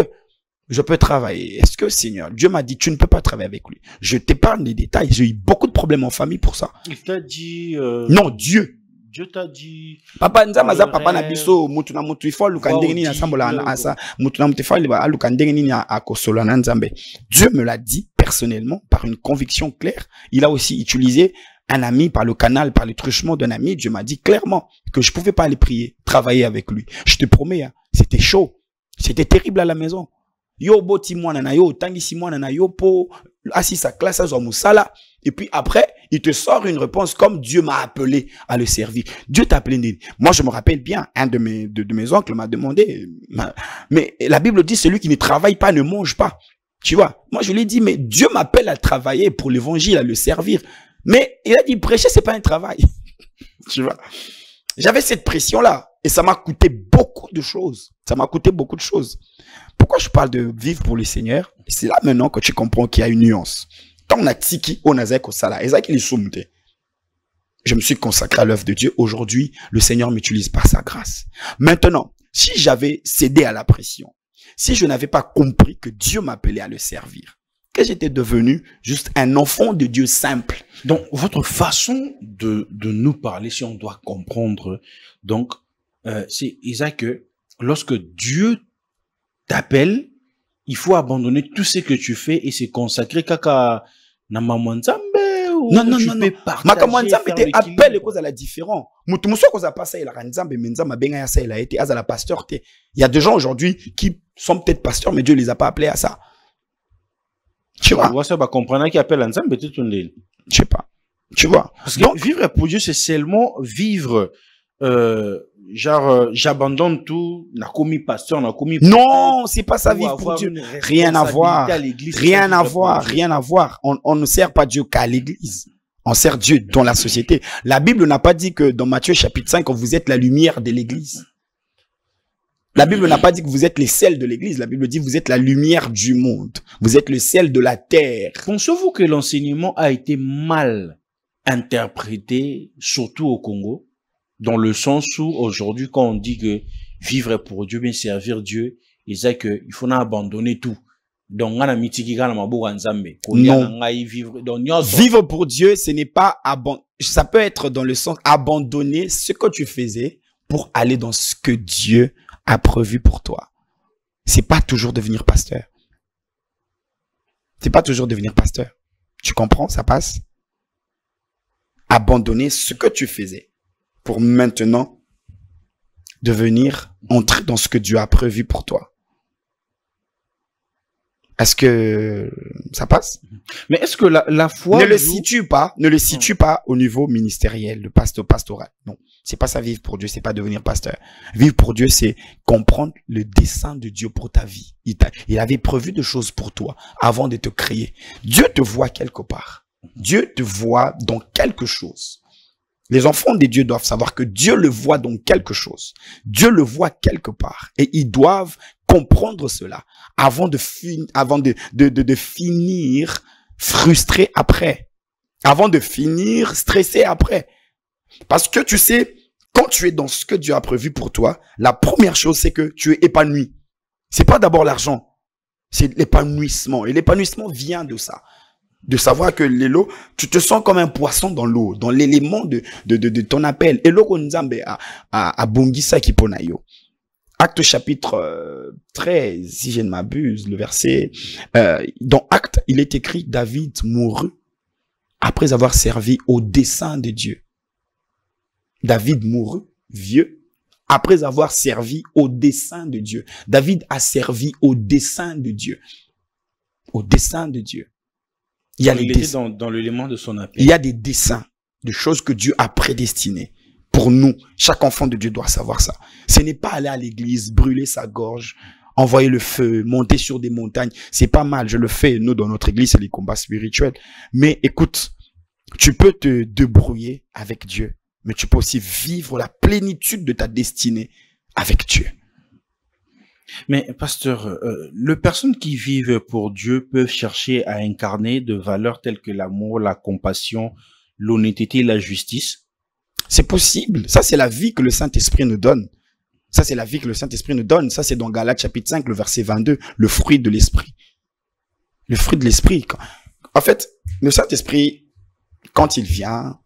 je peux travailler? Est-ce que, Seigneur, Dieu m'a dit, tu ne peux pas travailler avec lui. Je t'épargne les détails. J'ai eu beaucoup de problèmes en famille pour ça. Il t'a dit... Non, Dieu. Dieu t'a dit... Papa nzamaza papa na biso mutu na mutu ifo lukandenge nini asambola na asa mutu na mutu ifo lukandenge nini akosola na nzambe. Dieu me l'a dit personnellement par une conviction claire. Il a aussi utilisé un ami par le canal, par le truchement d'un ami. Dieu m'a dit clairement que je pouvais pas aller prier, travailler avec lui. Je te promets, hein, c'était chaud. C'était terrible à la maison. Yo boti mwana na yo tangisi mwana na yo po assis sa classe à musala. Et puis après, il te sort une réponse comme Dieu m'a appelé à le servir. Dieu t'a appelé. Moi, je me rappelle bien, un de mes oncles m'a demandé, mais la Bible dit, celui qui ne travaille pas ne mange pas. Tu vois, moi je lui ai dit, mais Dieu m'appelle à travailler pour l'évangile, à le servir. Mais il a dit, prêcher, c'est pas un travail. Tu vois, j'avais cette pression-là et ça m'a coûté beaucoup de choses. Ça m'a coûté beaucoup de choses. Pourquoi je parle de vivre pour le Seigneur? C'est là maintenant que tu comprends qu'il y a une nuance. Quand on a tiki, on a zeko sala, je me suis consacré à l'œuvre de Dieu. Aujourd'hui, le Seigneur m'utilise par sa grâce. Maintenant, si j'avais cédé à la pression, si je n'avais pas compris que Dieu m'appelait à le servir, que j'étais devenu juste un enfant de Dieu simple. Donc, votre façon de nous parler, si on doit comprendre, donc, c'est Isaac que lorsque Dieu t'appelle, il faut abandonner tout ce que tu fais et se consacrer kaka na mamanzambe ou non. Makamwanzambe te appelle les causes à la différent. Mutu muso cause pas ça il a ranzambe menzama benga ya ça il a été azala pasteur te. Il y a des gens aujourd'hui qui sont peut-être pasteurs mais Dieu les a pas appelés à ça. Tu vois? On va comprendre qui appelle ensemble peut-être je sais pas. Tu vois? Parce que donc, vivre pour Dieu c'est seulement vivre j'abandonne tout, n'a commis pasteur, n'a commis... Non, c'est pas ça vivre pour Dieu. Rien à voir. Rien à voir. Rien à voir. On ne sert pas Dieu qu'à l'église. On sert Dieu dans la société. La Bible n'a pas dit que dans Matthieu chapitre 5, vous êtes la lumière de l'église. La Bible n'a pas dit que vous êtes les sels de l'église. La Bible dit que vous êtes la lumière du monde. Vous êtes le sel de la terre. Pensez-vous que l'enseignement a été mal interprété, surtout au Congo? Dans le sens où, aujourd'hui, quand on dit que vivre pour Dieu, bien servir Dieu, il sait que il faut abandonner tout. Donc, on a vivre pour Dieu, ce n'est pas ça peut être dans le sens abandonner ce que tu faisais pour aller dans ce que Dieu a prévu pour toi. C'est pas toujours devenir pasteur. C'est pas toujours devenir pasteur. Tu comprends? Ça passe? Abandonner ce que tu faisais pour maintenant devenir, entrer dans ce que Dieu a prévu pour toi. Est-ce que ça passe? Mais est-ce que la foi... Ne le situe pas au niveau ministériel, le pastoral. Non, c'est pas ça vivre pour Dieu, c'est pas devenir pasteur. Vivre pour Dieu, c'est comprendre le dessein de Dieu pour ta vie. Il avait prévu des choses pour toi avant de te créer. Dieu te voit quelque part. Dieu te voit dans quelque chose. Les enfants de Dieu doivent savoir que Dieu le voit dans quelque chose. Dieu le voit quelque part. Et ils doivent comprendre cela avant de finir frustrés après. Avant de finir stressés après. Parce que tu sais, quand tu es dans ce que Dieu a prévu pour toi, la première chose, c'est que tu es épanoui. C'est pas d'abord l'argent. C'est l'épanouissement. Et l'épanouissement vient de ça. De savoir que l'élo, tu te sens comme un poisson dans l'eau, dans l'élément de ton appel. Et l'eau nzambe a bongisa kiponayo. Acte chapitre 13, si je ne m'abuse, le verset, dans Acte, il est écrit, David mourut après avoir servi au dessein de Dieu. David mourut, vieux, après avoir servi au dessein de Dieu. David a servi au dessein de Dieu. Au dessein de Dieu. Il y a les desseins. Dans l'élément de son appel. Il y a des desseins, des choses que Dieu a prédestinées. Pour nous, chaque enfant de Dieu doit savoir ça. Ce n'est pas aller à l'église, brûler sa gorge, envoyer le feu, monter sur des montagnes. C'est pas mal, je le fais. Nous, dans notre église, c'est les combats spirituels. Mais écoute, tu peux te débrouiller avec Dieu, mais tu peux aussi vivre la plénitude de ta destinée avec Dieu. Mais pasteur, les personnes qui vivent pour Dieu peuvent chercher à incarner de valeurs telles que l'amour, la compassion, l'honnêteté et la justice. C'est possible. Ça, c'est la vie que le Saint-Esprit nous donne. Ça, c'est la vie que le Saint-Esprit nous donne. Ça, c'est dans Galates chapitre 5, le verset 22, le fruit de l'Esprit. Le fruit de l'Esprit. En fait, le Saint-Esprit, quand il vient,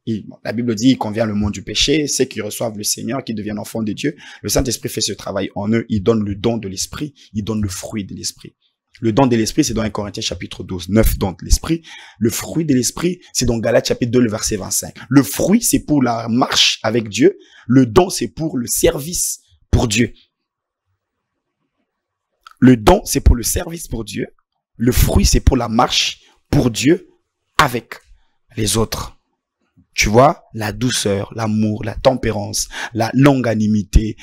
la Bible dit, il convient le monde du péché, ceux qui reçoivent le Seigneur, qui deviennent enfants de Dieu. Le Saint-Esprit fait ce travail en eux. Il donne le don de l'Esprit. Il donne le fruit de l'Esprit. Le don de l'Esprit, c'est dans 1 Corinthiens chapitre 12, 9 dons de l'Esprit. Le fruit de l'Esprit, c'est dans Galates chapitre 2, le verset 25. Le fruit, c'est pour la marche avec Dieu. Le don, c'est pour le service pour Dieu. Le don, c'est pour le service pour Dieu. Le fruit, c'est pour la marche pour Dieu avec les autres. Tu vois, la douceur, l'amour, la tempérance, la longanimité,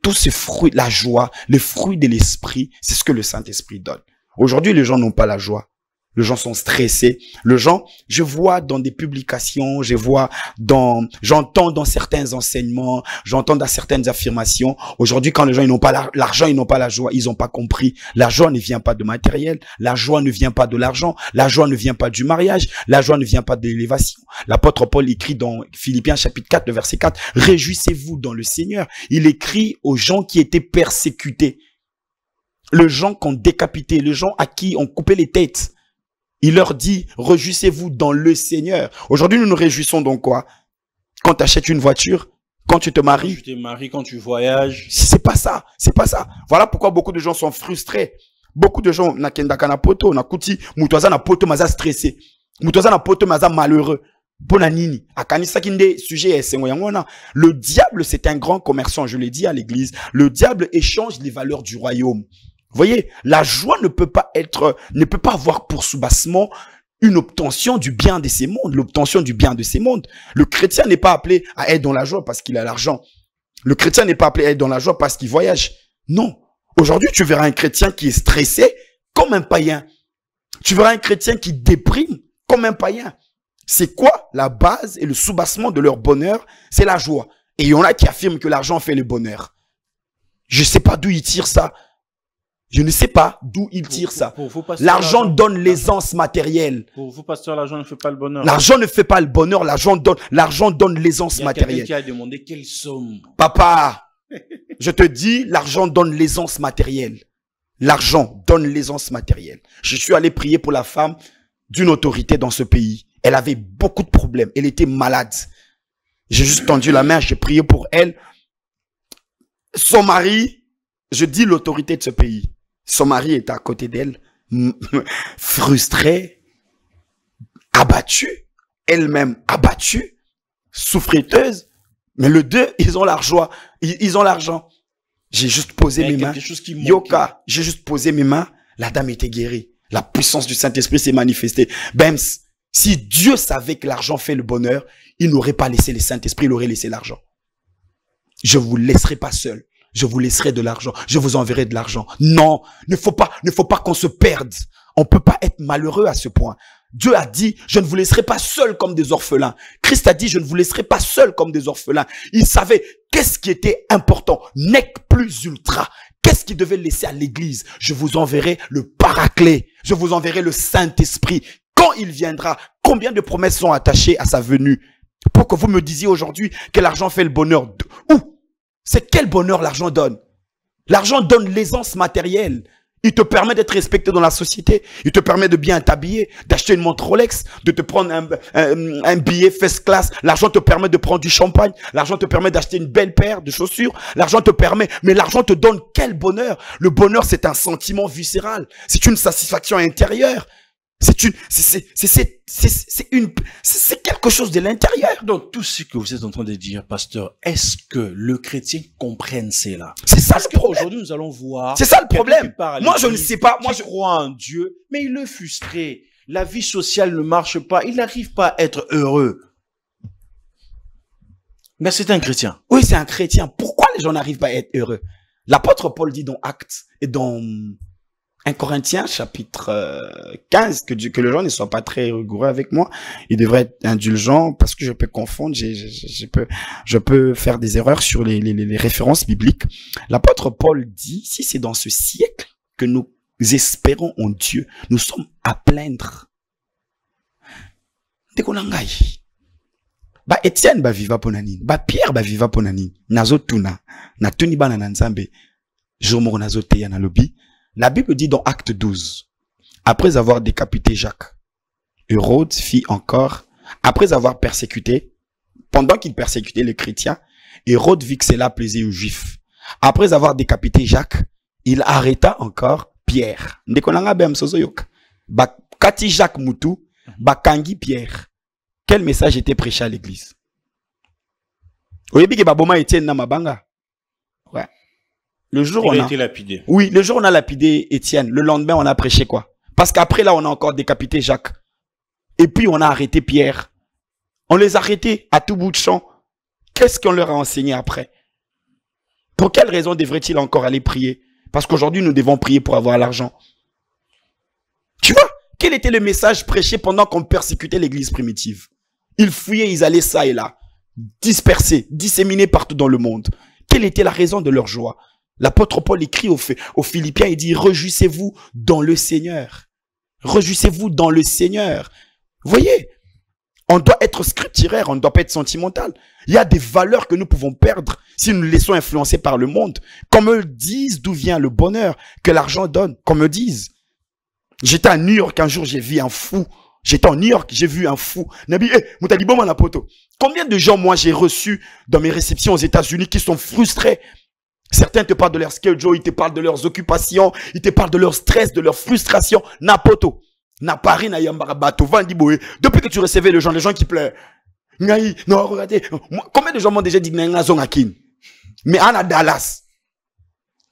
tous ces fruits, la joie, les fruits de l'esprit, c'est ce que le Saint-Esprit donne. Aujourd'hui, les gens n'ont pas la joie. Les gens sont stressés. Les gens, je vois dans des publications, j'entends dans certains enseignements, j'entends dans certaines affirmations. Aujourd'hui, quand les gens ils n'ont pas l'argent, ils n'ont pas la joie, ils n'ont pas compris. La joie ne vient pas de matériel. La joie ne vient pas de l'argent. La joie ne vient pas du mariage. La joie ne vient pas de l'élévation. L'apôtre Paul écrit dans Philippiens chapitre 4, le verset 4, « Réjouissez-vous dans le Seigneur ». Il écrit aux gens qui étaient persécutés. Les gens qu'on décapité, les gens à qui on coupait les têtes. Il leur dit, réjouissez-vous dans le Seigneur. Aujourd'hui, nous nous réjouissons dans quoi? Quand tu achètes une voiture, quand tu te maries. Quand tu te maries, quand tu voyages. C'est pas ça. C'est pas ça. Voilà pourquoi beaucoup de gens sont frustrés. Beaucoup de gens, na kenda kana poto, na kuti, mutoza na poto maza stressé. Mutoza na poto maza malheureux. Bonanini. Akanisa kinde sujet esengo yangona. Le diable, c'est un grand commerçant, je l'ai dit à l'église. Le diable échange les valeurs du royaume. Vous voyez, la joie ne peut pas avoir pour soubassement une obtention du bien de ces mondes, l'obtention du bien de ces mondes. Le chrétien n'est pas appelé à être dans la joie parce qu'il a l'argent. Le chrétien n'est pas appelé à être dans la joie parce qu'il voyage. Non. Aujourd'hui, tu verras un chrétien qui est stressé comme un païen. Tu verras un chrétien qui déprime comme un païen. C'est quoi la base et le soubassement de leur bonheur? C'est la joie. Et il y en a qui affirment que l'argent fait le bonheur. Je ne sais pas d'où ils tirent ça. Je ne sais pas d'où il tire ça. L'argent donne l'aisance matérielle. Pour vous, pasteur, l'argent ne fait pas le bonheur. L'argent ne fait pas le bonheur. L'argent donne l'aisance matérielle. Il y a quelqu'un qui a demandé quelle somme. Papa, je te dis, l'argent donne l'aisance matérielle. L'argent donne l'aisance matérielle. Je suis allé prier pour la femme d'une autorité dans ce pays. Elle avait beaucoup de problèmes. Elle était malade. J'ai juste tendu la main, j'ai prié pour elle. Son mari, je dis l'autorité de ce pays. Son mari est à côté d'elle, frustré, abattu, elle-même abattue, souffriteuse. Mais les deux, ils ont la joie, ils ont l'argent. J'ai juste posé mes mains. Yoka, j'ai juste posé mes mains. La dame était guérie. La puissance du Saint-Esprit s'est manifestée. Bems, si Dieu savait que l'argent fait le bonheur, il n'aurait pas laissé le Saint-Esprit, il aurait laissé l'argent. Je vous laisserai pas seul. Je vous laisserai de l'argent. Je vous enverrai de l'argent. Non, ne faut pas qu'on se perde. On peut pas être malheureux à ce point. Dieu a dit, je ne vous laisserai pas seul comme des orphelins. Christ a dit, je ne vous laisserai pas seul comme des orphelins. Il savait qu'est-ce qui était important. Nec plus ultra. Qu'est-ce qu'il devait laisser à l'église? Je vous enverrai le paraclet. Je vous enverrai le Saint-Esprit. Quand il viendra, combien de promesses sont attachées à sa venue? Pour que vous me disiez aujourd'hui que l'argent fait le bonheur. Où? C'est quel bonheur l'argent donne? L'argent donne l'aisance matérielle. Il te permet d'être respecté dans la société. Il te permet de bien t'habiller, d'acheter une montre Rolex, de te prendre un billet first class. L'argent te permet de prendre du champagne. L'argent te permet d'acheter une belle paire de chaussures. L'argent te permet, mais l'argent te donne quel bonheur? Le bonheur, c'est un sentiment viscéral. C'est une satisfaction intérieure. C'est quelque chose de l'intérieur. Donc, tout ce que vous êtes en train de dire, pasteur, est-ce que le chrétien comprenne cela? C'est ça le problème. Aujourd'hui, nous allons voir. C'est ça le problème. Moi, je ne sais pas. Moi, je crois en Dieu, mais il est frustré. La vie sociale ne marche pas. Il n'arrive pas à être heureux. Mais c'est un chrétien. Oui, c'est un chrétien. Pourquoi les gens n'arrivent pas à être heureux? L'apôtre Paul dit dans Actes et dans 1 Corinthiens chapitre 15, que les gens ne soient pas très rigoureux avec moi. Ils devraient être indulgents parce que je peux confondre, je peux faire des erreurs sur les références bibliques. L'apôtre Paul dit, si c'est dans ce siècle que nous espérons en Dieu, nous sommes à plaindre. Ba Étienne ba viva ponanine, ba Pierre ba viva ponanine, nazo tuna, na tuni bana na nzambe, jomo nazo teya na lobi. La Bible dit dans Acte 12, après avoir décapité Jacques, Hérode fit encore, après avoir persécuté, pendant qu'il persécutait les chrétiens, Hérode vit que cela plaisait aux Juifs. Après avoir décapité Jacques, il arrêta encore Pierre. Ndekonanga bem sozo yok. Ba kati Jacques Moutou, ba kangi Pierre. Quel message était prêché à l'église? Oyebi ke baboma Étienne na mabanga. Ouais. Le jour où il a été lapidé. Oui, le jour où on a lapidé Étienne, le lendemain on a prêché quoi? Parce qu'après là on a encore décapité Jacques. Et puis on a arrêté Pierre. On les a arrêtés à tout bout de champ. Qu'est-ce qu'on leur a enseigné après? Pour quelle raison devrait-il encore aller prier? Parce qu'aujourd'hui nous devons prier pour avoir l'argent. Tu vois? Quel était le message prêché pendant qu'on persécutait l'église primitive? Ils fouillaient, ils allaient ça et là, dispersés, disséminés partout dans le monde. Quelle était la raison de leur joie? L'apôtre Paul écrit aux Philippiens, il dit, réjouissez-vous dans le Seigneur. Réjouissez-vous dans le Seigneur. Vous voyez, on doit être scripturaire, on ne doit pas être sentimental. Il y a des valeurs que nous pouvons perdre si nous nous laissons influencer par le monde. Qu'on me dise d'où vient le bonheur que l'argent donne, qu'on me dise. J'étais à New York un jour, j'ai vu un fou. J'étais en New York, j'ai vu un fou. Nabi, combien de gens, moi, j'ai reçu dans mes réceptions aux États-Unis qui sont frustrés? Certains te parlent de leur schedule, ils te parlent de leurs occupations, ils te parlent de leur stress, de leur frustration. Napoto. Na Paris, na Yambarabato, Vandiboé. Depuis que tu recevais les gens qui pleurent. Non, regardez. Combien de gens m'ont déjà dit Akin? Mais Anna Dallas.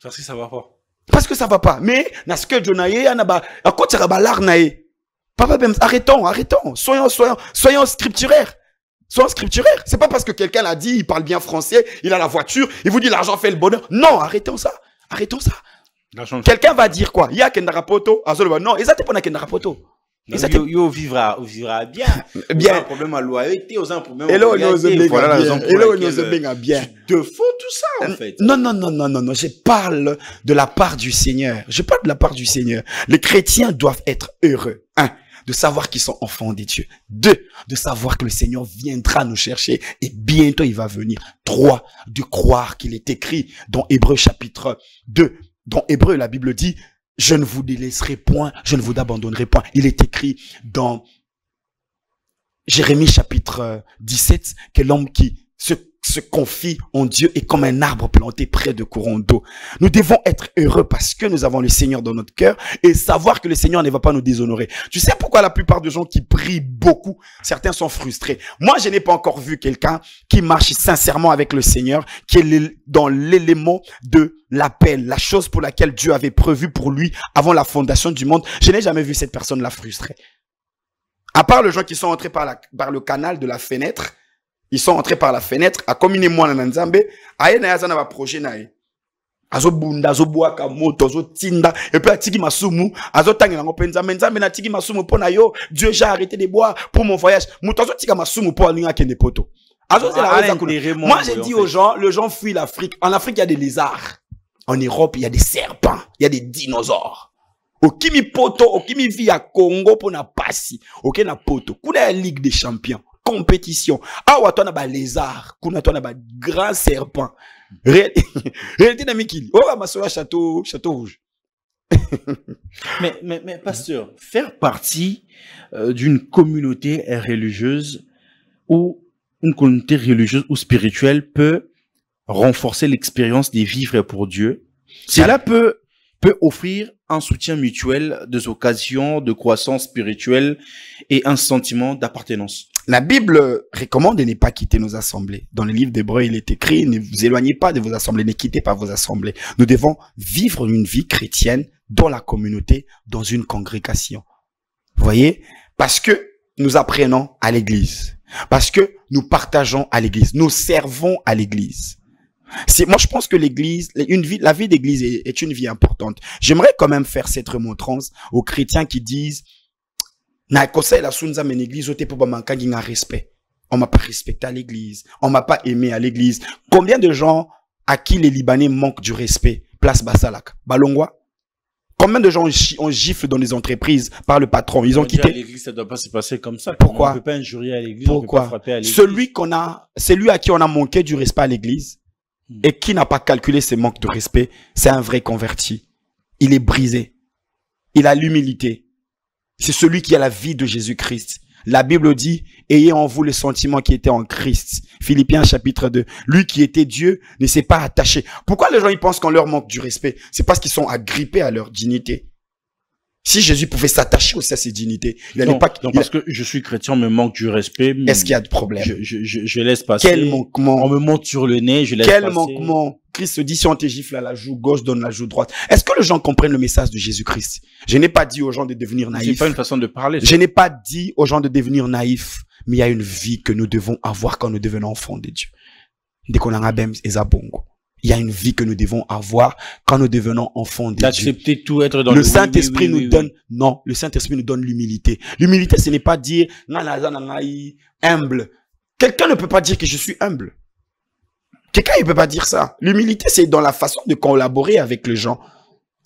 Parce que ça va pas. Parce que ça va pas. Mais, na schedule nae, anaba, à quoi tu vas l'art nae? Papa, arrêtons. Soyons scripturaires. Soyons scripturaires. C'est pas parce que quelqu'un l'a dit, il parle bien français, il a la voiture, il vous dit l'argent fait le bonheur. Non, arrêtons ça. Quelqu'un va dire quoi? Il y a Kendarapoto. Non, ils n'ont pas Kendarapoto. Yo vivra bien. Bien. Ils ont un problème à loyauté, ils ont un problème à loyauté. Voilà la raison pour laquelle tu te fous tout ça, en fait. Non. Je parle de la part du Seigneur. Je parle de la part du Seigneur. Les chrétiens doivent être heureux. 1. De savoir qu'ils sont enfants des dieux. 2. De savoir que le Seigneur viendra nous chercher et bientôt il va venir. 3. De croire qu'il est écrit dans Hébreux chapitre 2. Dans Hébreux, la Bible dit, je ne vous délaisserai point, je ne vous abandonnerai point. Il est écrit dans Jérémie chapitre 17 que l'homme qui se confie en Dieu est comme un arbre planté près de courants d'eau. Nous devons être heureux parce que nous avons le Seigneur dans notre cœur et savoir que le Seigneur ne va pas nous déshonorer. Tu sais pourquoi la plupart des gens qui prient beaucoup, certains sont frustrés. Moi, je n'ai pas encore vu quelqu'un qui marche sincèrement avec le Seigneur, qui est dans l'élément de l'appel, la chose pour laquelle Dieu avait prévu pour lui avant la fondation du monde. Je n'ai jamais vu cette personne-là frustrée. À part les gens qui sont entrés par le canal de la fenêtre, ils sont entrés par la fenêtre, à commune moi na nzambe, aye na yazana ba projet nae. Azo bunda, azo boaka moto, azo tinda, et puis atiki masumu, azo tangela ngopenza, nzambe na tiki masumu pona yo, Dieu j'ai arrêté de boire pour mon voyage. Muto azo tika masumu po alinga kende poto. Azo c'est la raison. Moi j'ai dit aux gens, les gens fuient l'Afrique. En Afrique il y a des lézards. En Europe il y a des serpents, il y a des dinosaures. Okimi poto, okimi vi à Congo pour na passi, ok na poto. Kuna la Ligue des Champions. Compétition. Ah, ouais, toi, on a des lézards. On a des grands serpents. Réalité d'Amikili. Oh, ma soeur, château rouge. mais, pasteur, faire partie d'une communauté religieuse ou une communauté religieuse ou spirituelle peut renforcer l'expérience des vivre pour Dieu. Cela peut offrir un soutien mutuel, des occasions de croissance spirituelle et un sentiment d'appartenance. La Bible recommande de ne pas quitter nos assemblées. Dans le livre d'Hébreux, il est écrit, ne vous éloignez pas de vos assemblées, ne quittez pas vos assemblées. Nous devons vivre une vie chrétienne dans la communauté, dans une congrégation. Vous voyez? Parce que nous apprenons à l'église. Parce que nous partageons à l'église. Nous servons à l'église. Moi, je pense que l'église, la vie d'église est une vie importante. J'aimerais quand même faire cette remontrance aux chrétiens qui disent, na conseil la sunza men église ote pour manquer un respect. On m'a pas respecté à l'église. On m'a pas aimé à l'église. Combien de gens à qui les Libanais manquent du respect? Place Basalak. Balongwa. Combien de gens on gifle dans les entreprises par le patron? Ils ont quitté. L'église, ça doit pas se passer comme ça. Pourquoi? On peut pas injurier à l'église. Pourquoi? On peut pas frapper à l'église. Celui à qui on a manqué du respect à l'église et qui n'a pas calculé ses manques de respect, c'est un vrai converti. Il est brisé. Il a l'humilité. C'est celui qui a la vie de Jésus-Christ. La Bible dit, ayez en vous le sentiment qui était en Christ. Philippiens chapitre 2. Lui qui était Dieu ne s'est pas attaché. Pourquoi les gens ils pensent qu'on leur manque du respect? C'est parce qu'ils sont agrippés à leur dignité. Si Jésus pouvait s'attacher aussi à ses dignités, il n'allait pas... Non, parce que je suis chrétien, on me manque du respect. Est-ce qu'il y a de problème? Je laisse passer. Quel manquement? On me monte sur le nez, je laisse passer. Quel manquement? Christ dit, si on te gifle à la joue gauche, donne la joue droite. Est-ce que les gens comprennent le message de Jésus-Christ? Je n'ai pas dit aux gens de devenir naïfs. C'est pas une façon de parler. Je n'ai pas dit aux gens de devenir naïfs, mais il y a une vie que nous devons avoir quand nous devenons enfants de Dieu. Dès qu'on a un Ezabongo. Il y a une vie que nous devons avoir quand nous devenons enfants de Dieu. D'accepter tout, être dans le Saint-Esprit nous donne, non, le Saint-Esprit nous donne l'humilité. L'humilité, ce n'est pas dire, humble. Quelqu'un ne peut pas dire que je suis humble. Quelqu'un ne peut pas dire ça. L'humilité, c'est dans la façon de collaborer avec les gens.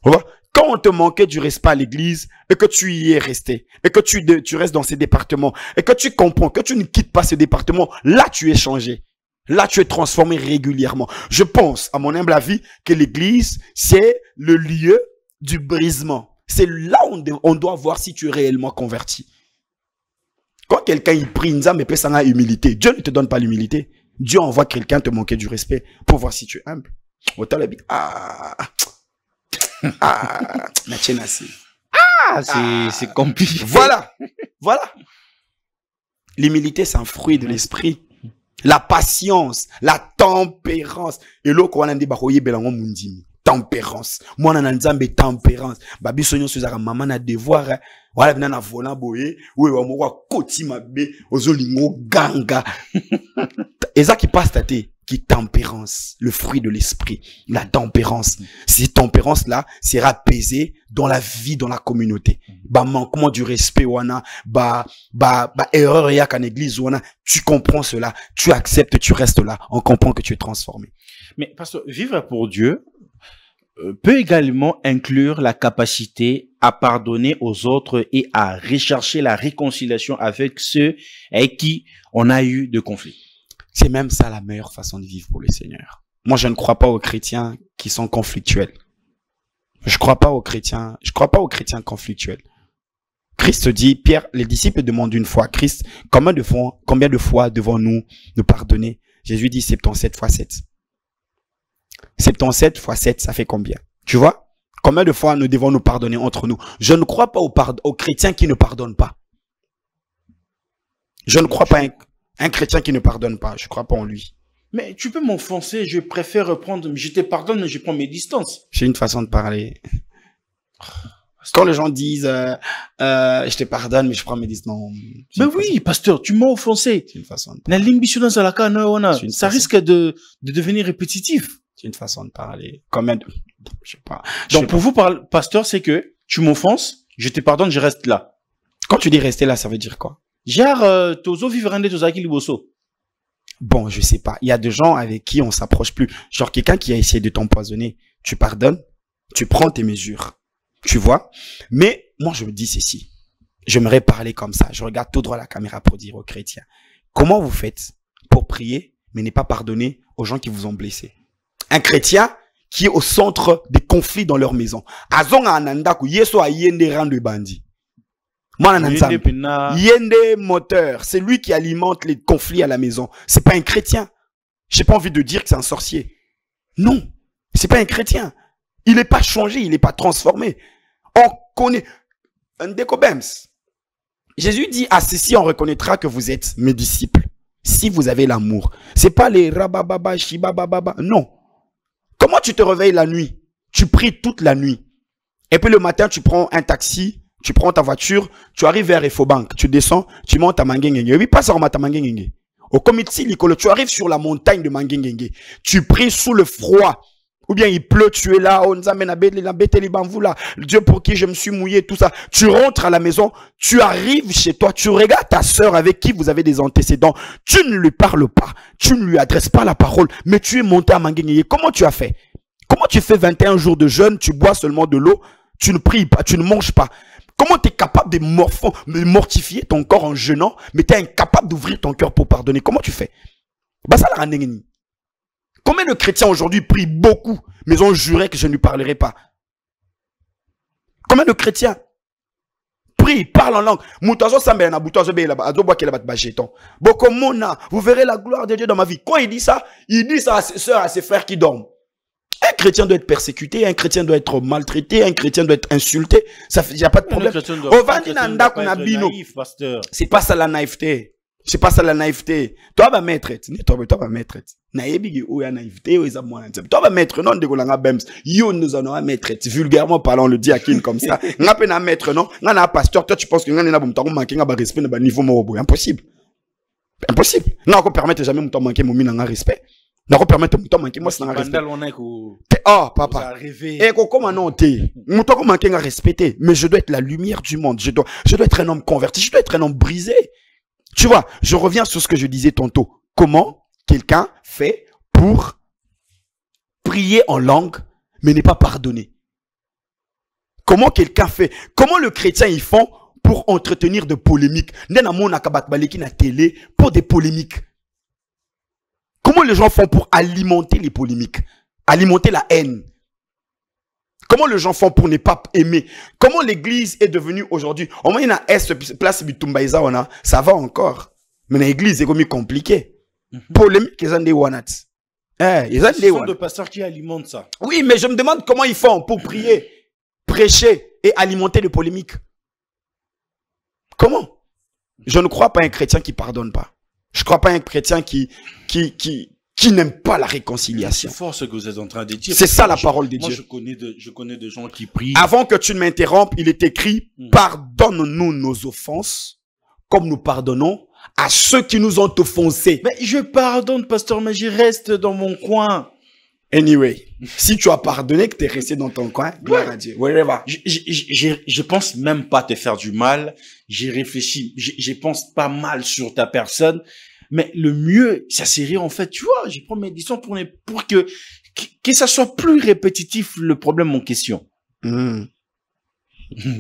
Quand on te manquait du respect à l'église, et que tu y es resté, et que tu restes dans ces départements, et que tu comprends que tu ne quittes pas ce département, là tu es changé. Là, tu es transformé régulièrement. Je pense, à mon humble avis, que l'église, c'est le lieu du brisement. C'est là où on doit voir si tu es réellement converti. Quand quelqu'un y prie, mais peut sans humilité. Dieu ne te donne pas l'humilité. Dieu envoie quelqu'un te manquer du respect pour voir si tu es humble. C'est compliqué. Voilà. Voilà. L'humilité, c'est un fruit de l'esprit. La patience, la tempérance. Et là, quand on a dit, tempérance. Moi, on a dit, tempérance. Babi, sonyo, suzara, maman, na devoir, voilà, vena na volant, boye, oui, on m'a koti, mabe, ozolingo, ganga. Et ça qui passe, tate, qui tempérance, le fruit de l'esprit, la tempérance. Cette tempérance-là sera apaisée dans la vie, dans la communauté. Manquement du respect, wana, erreur yak en église, wana, tu comprends cela, tu acceptes, tu restes là, on comprend que tu es transformé. Mais, parce que vivre pour Dieu peut également inclure la capacité à pardonner aux autres et à rechercher la réconciliation avec ceux avec qui on a eu de conflits. C'est même ça la meilleure façon de vivre pour le Seigneur. Moi, je ne crois pas aux chrétiens qui sont conflictuels. Je crois pas aux chrétiens conflictuels. Christ dit, Pierre, les disciples demandent une fois, Christ, combien de fois devons-nous nous pardonner? Jésus dit 77 fois 7. 77 fois 7, ça fait combien? Tu vois? Combien de fois nous devons nous pardonner entre nous? Je ne crois pas aux chrétiens qui ne pardonnent pas. Je ne crois pas un chrétien qui ne pardonne pas. Je ne crois pas en lui. Mais tu peux m'offenser, je préfère reprendre, je te pardonne, mais je prends mes distances. J'ai une façon de parler. Quand les gens disent, je te pardonne, mais je prends mes distances. Mais oui, pasteur, tu m'as offensé. C'est une façon de parler. Ça risque de devenir répétitif. C'est une façon de parler. Combien de... Je sais pas. Donc pour vous, pasteur, c'est que tu m'offenses, je te pardonne, je reste là. Quand tu dis rester là, ça veut dire quoi? Genre, tozo vivre tozo akiliboso. Bon, je sais pas. Il y a des gens avec qui on s'approche plus. Genre quelqu'un qui a essayé de t'empoisonner. Tu pardonnes, tu prends tes mesures. Tu vois? Mais moi, je me dis ceci. J'aimerais parler comme ça. Je regarde tout droit à la caméra pour dire aux chrétiens. Comment vous faites pour prier, mais ne pas pardonner aux gens qui vous ont blessé? Un chrétien qui est au centre des conflits dans leur maison. Azonga anandaku, yeso ayende rande bandi. Yende moteur, c'est lui qui alimente les conflits à la maison. C'est pas un chrétien. J'ai pas envie de dire que c'est un sorcier. Non, c'est pas un chrétien. Il n'est pas changé, il n'est pas transformé. On connaît un décobems. Jésus dit à ceci, on reconnaîtra que vous êtes mes disciples. Si vous avez l'amour. C'est pas les rabababa, shibababa. Non. Comment tu te réveilles la nuit? Tu pries toute la nuit. Et puis le matin, tu prends un taxi, tu prends ta voiture, tu arrives vers Efobank, tu descends, tu montes à Mangengenge. Oui, pas ça, on m'a ta Mangengenge. Au comité Licolo, tu arrives sur la montagne de Mangengenge. Tu pries sous le froid. Ou bien il pleut, tu es là, on nous amène à là, Dieu pour qui je me suis mouillé, tout ça. Tu rentres à la maison, tu arrives chez toi, tu regardes ta sœur avec qui vous avez des antécédents, tu ne lui parles pas, tu ne lui adresses pas la parole, mais tu es monté à Mangengenge. Comment tu as fait? Comment tu fais 21 jours de jeûne, tu bois seulement de l'eau, tu ne pries pas, tu ne manges pas? Comment tu es capable de mortifier ton corps en jeûnant, mais tu es incapable d'ouvrir ton cœur pour pardonner? Comment tu fais? Bah ça la rend. Combien de chrétiens aujourd'hui prient beaucoup, mais ont juré que je ne lui parlerai pas? Combien de chrétiens prient, parlent en langue? Vous verrez la gloire de Dieu dans ma vie. Quand il dit ça à ses soeurs, à ses frères qui dorment. Un chrétien doit être persécuté, un chrétien doit être maltraité, un chrétien doit être insulté. Il n'y a pas de problème. C'est pas ça la naïveté. C'est pas ça la naïveté. Toi, va mettre. Toi, va mettre. Naïbigi ou ya naïveté ou isa moi. Toi, va mettre. Non, de bems. Yo, nous en avons mettre. Vulgairement parlant, on le dit à qui comme ça. N'a pas na mettre, non? N'a pasteur. Toi, tu penses que n'a na bon temps manquer n'a pas respect n'a niveau morobo. Impossible. Impossible. Non, qu'on permette jamais mon temps manquer mon mina respect. Non, qu'on permette mon temps manquer moi c'est n'a respect. Oh, papa. Et comment non t'es? Mon temps manquer n'a respecté. Mais je dois être la lumière du monde. Je dois être un homme converti. Je dois être un homme brisé. Tu vois, je reviens sur ce que je disais tantôt. Comment quelqu'un fait pour prier en langue, mais n'est pas pardonné? Comment quelqu'un fait? Comment le chrétien ils font pour entretenir de polémiques? Pour des polémiques. Comment les gens font pour alimenter les polémiques? Alimenter la haine? Comment les gens font pour ne pas aimer? Comment l'église est devenue aujourd'hui? Au moins, il y a une place Bitumbaïza, ça va encore. Mais l'église est comme compliqué. Polémique, ils ont des wanats. Ce sont des pasteurs qui alimentent ça. Oui, mais je me demande comment ils font pour prier, prêcher et alimenter les polémiques. Comment? Je ne crois pas à un chrétien qui pardonne pas. Je ne crois pas à un chrétien qui n'aime pas la réconciliation. C'est fort ce que vous êtes en train de dire. C'est ça la parole de Dieu. Moi, je connais des gens qui prient. Avant que tu ne m'interrompes, il est écrit, pardonne-nous nos offenses, comme nous pardonnons à ceux qui nous ont offensés. Mais je pardonne, pasteur, mais je reste dans mon coin. Anyway, si tu as pardonné que tu es resté dans ton coin, gloire à Dieu. Wherever. Je pense même pas te faire du mal. J'ai réfléchi, je pense pas mal sur ta personne. Mais le mieux, ça serait en fait, tu vois, je prends mes décisions pour que ça soit plus répétitif le problème en question.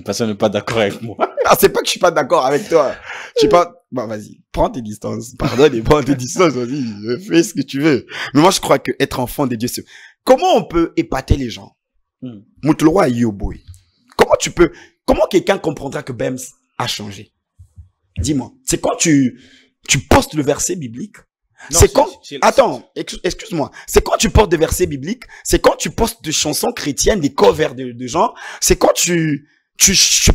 Parce qu'on n'est pas d'accord avec moi. Ah, c'est pas que je suis pas d'accord avec toi. Je suis pas, bah, vas-y, prends tes distances. Pardonne et prends tes distances, vas-y, fais ce que tu veux. Mais moi, je crois que être enfant de Dieu, c'est, comment on peut épater les gens? Moutloa Yoboy. Comment quelqu'un comprendra que Bems a changé? Dis-moi. C'est quand tu postes le verset biblique. C'est quand, attends, excuse-moi. C'est quand tu postes des versets bibliques. C'est quand tu postes des chansons chrétiennes, des covers de gens. C'est quand tu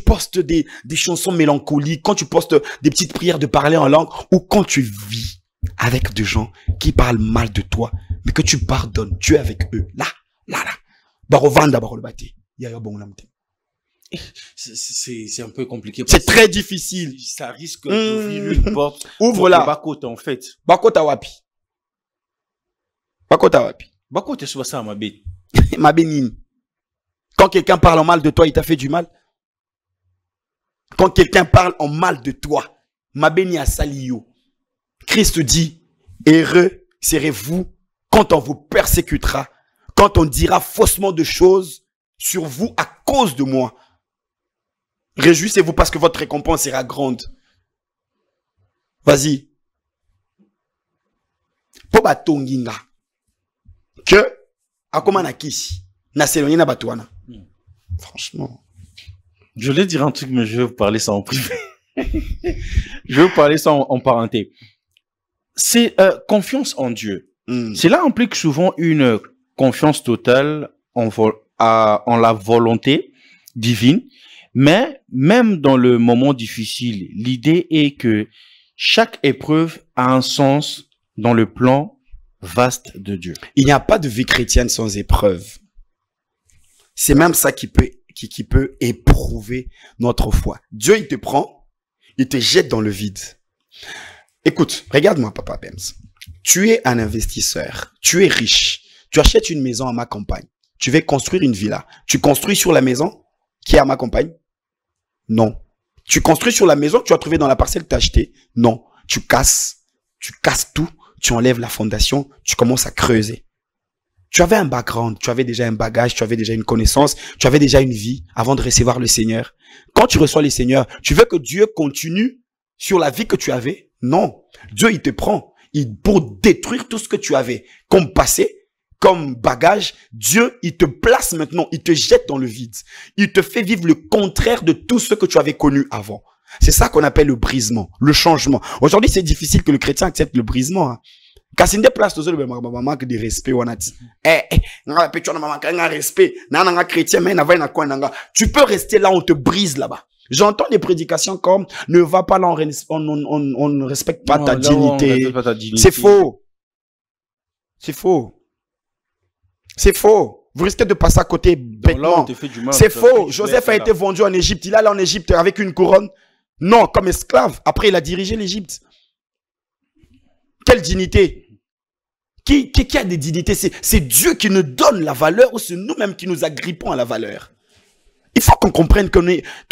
postes des chansons mélancoliques, quand tu postes des petites prières de parler en langue, ou quand tu vis avec des gens qui parlent mal de toi, mais que tu pardonnes, tu es avec eux. Là. Barovanda, barolbati. Yaya bon lamte. C'est un peu compliqué. C'est très difficile. Ça risque d'ouvrir une porte. Ouvre-la. Bakota, en fait. Bakota wapi. Bakota, c'est ça, ma bête. Ma bénine. Quand quelqu'un parle en mal de toi, il t'a fait du mal. Quand quelqu'un parle en mal de toi, ma béni a saliyo. Christ dit, heureux serez-vous quand on vous persécutera, quand on dira faussement de choses sur vous à cause de moi. Réjouissez-vous parce que votre récompense sera grande. Vas-y. Poba tonginga. Que, akoma na kisi. Na selonye na batouana. Franchement. Je voulais dire un truc, mais je vais vous parler ça en privé. Je vais vous parler ça en parenté. C'est confiance en Dieu. Cela implique souvent une confiance totale en la volonté divine. Mais même dans le moment difficile, l'idée est que chaque épreuve a un sens dans le plan vaste de Dieu. Il n'y a pas de vie chrétienne sans épreuve. C'est même ça qui peut éprouver notre foi. Dieu, il te prend, il te jette dans le vide. Écoute, regarde-moi, Papa Bems. Tu es un investisseur. Tu es riche. Tu achètes une maison à ma campagne. Tu veux construire une villa. Tu construis sur la maison qui est à ma campagne? Non. Tu construis sur la maison que tu as trouvée dans la parcelle que tu as achetée? Non. Tu casses tout. Tu enlèves la fondation. Tu commences à creuser. Tu avais un background. Tu avais déjà un bagage. Tu avais déjà une connaissance. Tu avais déjà une vie avant de recevoir le Seigneur. Quand tu reçois le Seigneur, tu veux que Dieu continue sur la vie que tu avais? Non. Dieu, il te prend. Pour détruire tout ce que tu avais comme passé, comme bagage, Dieu, il te place maintenant, il te jette dans le vide. Il te fait vivre le contraire de tout ce que tu avais connu avant. C'est ça qu'on appelle le brisement, le changement. Aujourd'hui, c'est difficile que le chrétien accepte le brisement. Hein. Car c'est une des places, tu manque de respect. Tu peux rester là, on te brise là-bas. J'entends des prédications comme ne va pas là, on ne respecte pas ta dignité. C'est faux. C'est faux. C'est faux. Vous risquez de passer à côté bêtement. C'est faux. Joseph a été vendu en Égypte. Il est allé en Égypte avec une couronne. Non, comme esclave. Après, il a dirigé l'Égypte. Quelle dignité? Qui a des dignités? C'est Dieu qui nous donne la valeur ou c'est nous-mêmes qui nous agrippons à la valeur? Il faut qu'on comprenne que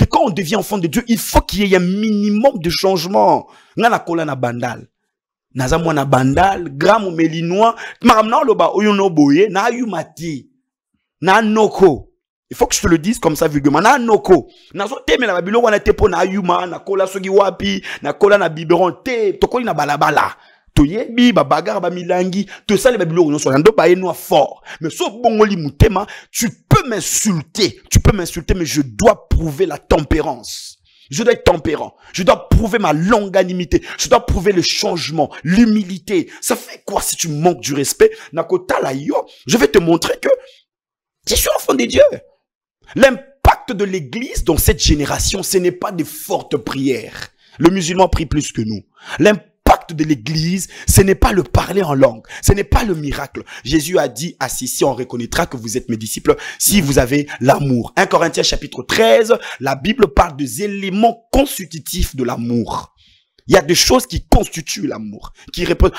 quand on devient enfant de Dieu, il faut qu'il y ait un minimum de changement. Nana kola na bandal. Naza mwana bandal, gramme melinois, maramna loba oyono boye, na yumati. Na noko. Il faut que je te le dise comme ça vulgairement. Na noko. Nazo teme la babilo wana tepo na yuma, na kola sogi wapi, na kola na biberon te, tokoli na balabala. Toyebi ba bagarre ba milangi tout ça les babilo non so ndo ba eno fort mais so bongoli mutema tu peux m'insulter mais je dois prouver la tempérance, je dois être tempérant, je dois prouver ma longanimité, je dois prouver le changement, l'humilité. Ça fait quoi si tu manques du respect? Nakota la yo, je vais te montrer que je suis enfant de Dieu. L'impact de l'église dans cette génération, ce n'est pas des fortes prières. Le musulman prie plus que nous. L'impact de l'église, ce n'est pas le parler en langue, ce n'est pas le miracle. Jésus a dit, si on reconnaîtra que vous êtes mes disciples, si vous avez l'amour. 1 Corinthiens chapitre 13, la Bible parle des éléments constitutifs de l'amour. Il y a des choses qui constituent l'amour.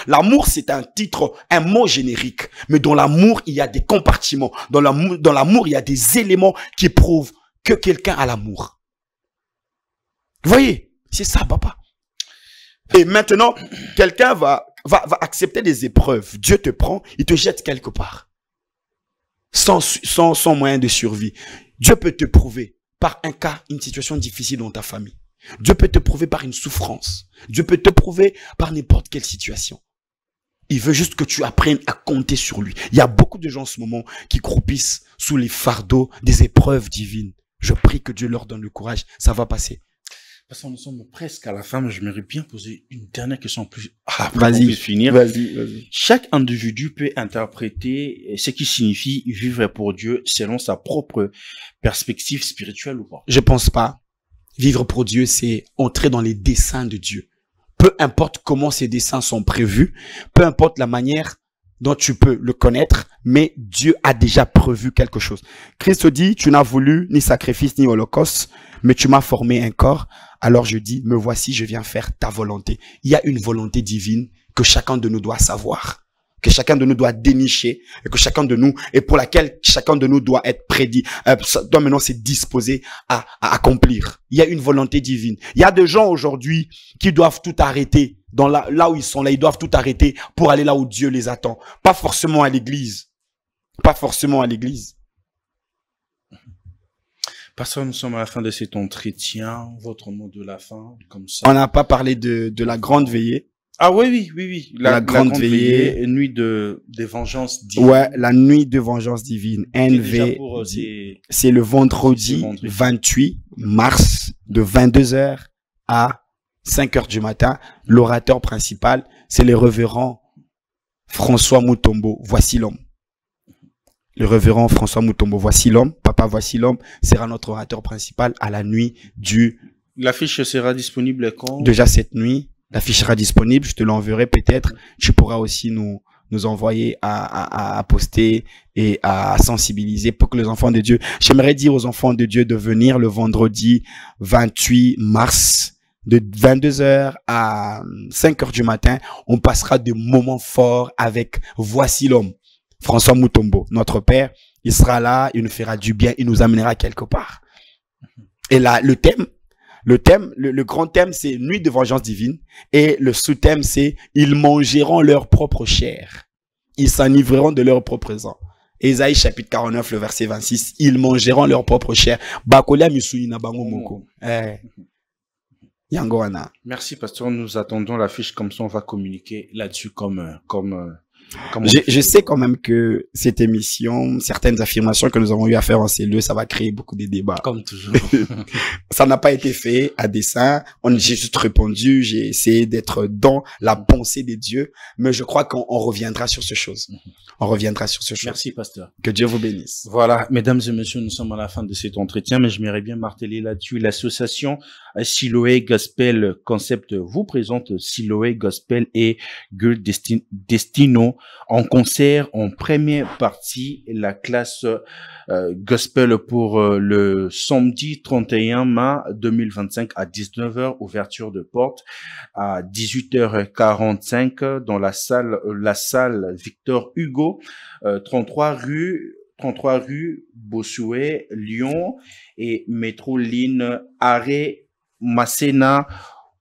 L'amour, c'est un titre, un mot générique. Mais dans l'amour, il y a des compartiments. Dans l'amour, il y a des éléments qui prouvent que quelqu'un a l'amour. Vous voyez? C'est ça, papa. Et maintenant, quelqu'un va accepter des épreuves. Dieu te prend, il te jette quelque part. Sans moyen de survie. Dieu peut te prouver par un cas, une situation difficile dans ta famille. Dieu peut te prouver par une souffrance. Dieu peut te prouver par n'importe quelle situation. Il veut juste que tu apprennes à compter sur lui. Il y a beaucoup de gens en ce moment qui croupissent sous les fardeaux des épreuves divines. Je prie que Dieu leur donne le courage. Ça va passer. Parce que nous sommes presque à la fin, mais j'aimerais bien poser une dernière question plus. Vas-y, finir. Vas-y. Chaque individu peut interpréter ce qui signifie vivre pour Dieu selon sa propre perspective spirituelle ou pas? Je pense pas. Vivre pour Dieu, c'est entrer dans les desseins de Dieu. Peu importe comment ces desseins sont prévus, peu importe la manière dont tu peux le connaître, mais Dieu a déjà prévu quelque chose. Christ dit, tu n'as voulu ni sacrifice ni holocauste, mais tu m'as formé un corps. Alors je dis, me voici, je viens faire ta volonté. Il y a une volonté divine que chacun de nous doit savoir, que chacun de nous doit dénicher, et que chacun de nous, et pour laquelle chacun de nous doit être prédit, doit maintenant se disposer à accomplir. Il y a une volonté divine. Il y a des gens aujourd'hui qui doivent tout arrêter. Là où ils sont là, ils doivent tout arrêter pour aller là où Dieu les attend. Pas forcément à l'église. Pas forcément à l'église. Parce que nous sommes à la fin de cet entretien. Votre mot de la fin, comme ça. On n'a pas parlé de la grande veillée. Ah oui. La grande veillée. Nuit de vengeance divine. Ouais, la nuit de vengeance divine. NV. C'est le vendredi 28 mars de 22h à 5h du matin. L'orateur principal, c'est le révérend François Mutombo. Voici l'homme. Le révérend François Mutombo. Voici l'homme. Papa, voici l'homme. Sera notre orateur principal à la nuit du... L'affiche sera disponible quand? Déjà cette nuit. L'affiche sera disponible. Je te l'enverrai peut-être. Tu pourras aussi nous envoyer à poster et à sensibiliser pour que les enfants de Dieu... J'aimerais dire aux enfants de Dieu de venir le vendredi 28 mars de 22h à 5h du matin, on passera de moments forts avec Voici l'homme, François Mutombo, notre père. Il sera là, il nous fera du bien, il nous amènera quelque part. Et là, le grand thème, c'est Nuit de vengeance divine. Et le sous-thème, c'est Ils mangeront leur propre chair. Ils s'enivreront de leur propre sang. Ésaïe chapitre 49, le verset 26. Ils mangeront leur propre chair. Bakolia misuyina bango moko. Yangoana. Merci, pasteur. Nous attendons la fiche, comme ça on va communiquer là-dessus Je sais quand même que cette émission, certaines affirmations que nous avons eu à faire en cellule, ça va créer beaucoup de débats. Comme toujours. Ça n'a pas été fait à dessein. J'ai juste répondu, j'ai essayé d'être dans la pensée de Dieu, mais je crois qu'on reviendra sur ce chose. On reviendra sur ce chose. Merci, pasteur. Que Dieu vous bénisse. Voilà, mesdames et messieurs, nous sommes à la fin de cet entretien, mais j'aimerais bien marteler là-dessus. L'association Siloé Gospel Concept vous présente Siloé Gospel et Girl Destino en concert en première partie, la classe gospel pour le samedi 31 mai 2025 à 19h, ouverture de porte à 18h45 dans la salle Victor Hugo, 33 rue Bossuet, Lyon, et métro ligne arrêt Masséna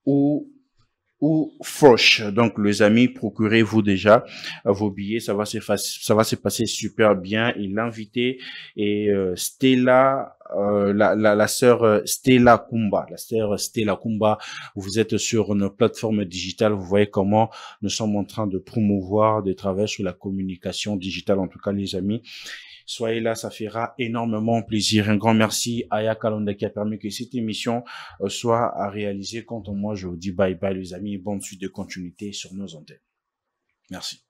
ou Frosh. Donc, les amis, procurez-vous déjà vos billets. Ça va se passer super bien. Il l'a invité et Stella, la sœur Stella Kumba, vous êtes sur nos plateformes digitales. Vous voyez comment nous sommes en train de promouvoir des travaux sur la communication digitale. En tout cas, les amis, soyez là, ça fera énormément plaisir. Un grand merci à Aya Kalonda qui a permis que cette émission soit réalisée. Quant à moi, je vous dis bye bye les amis, bonne suite de continuité sur nos antennes. Merci.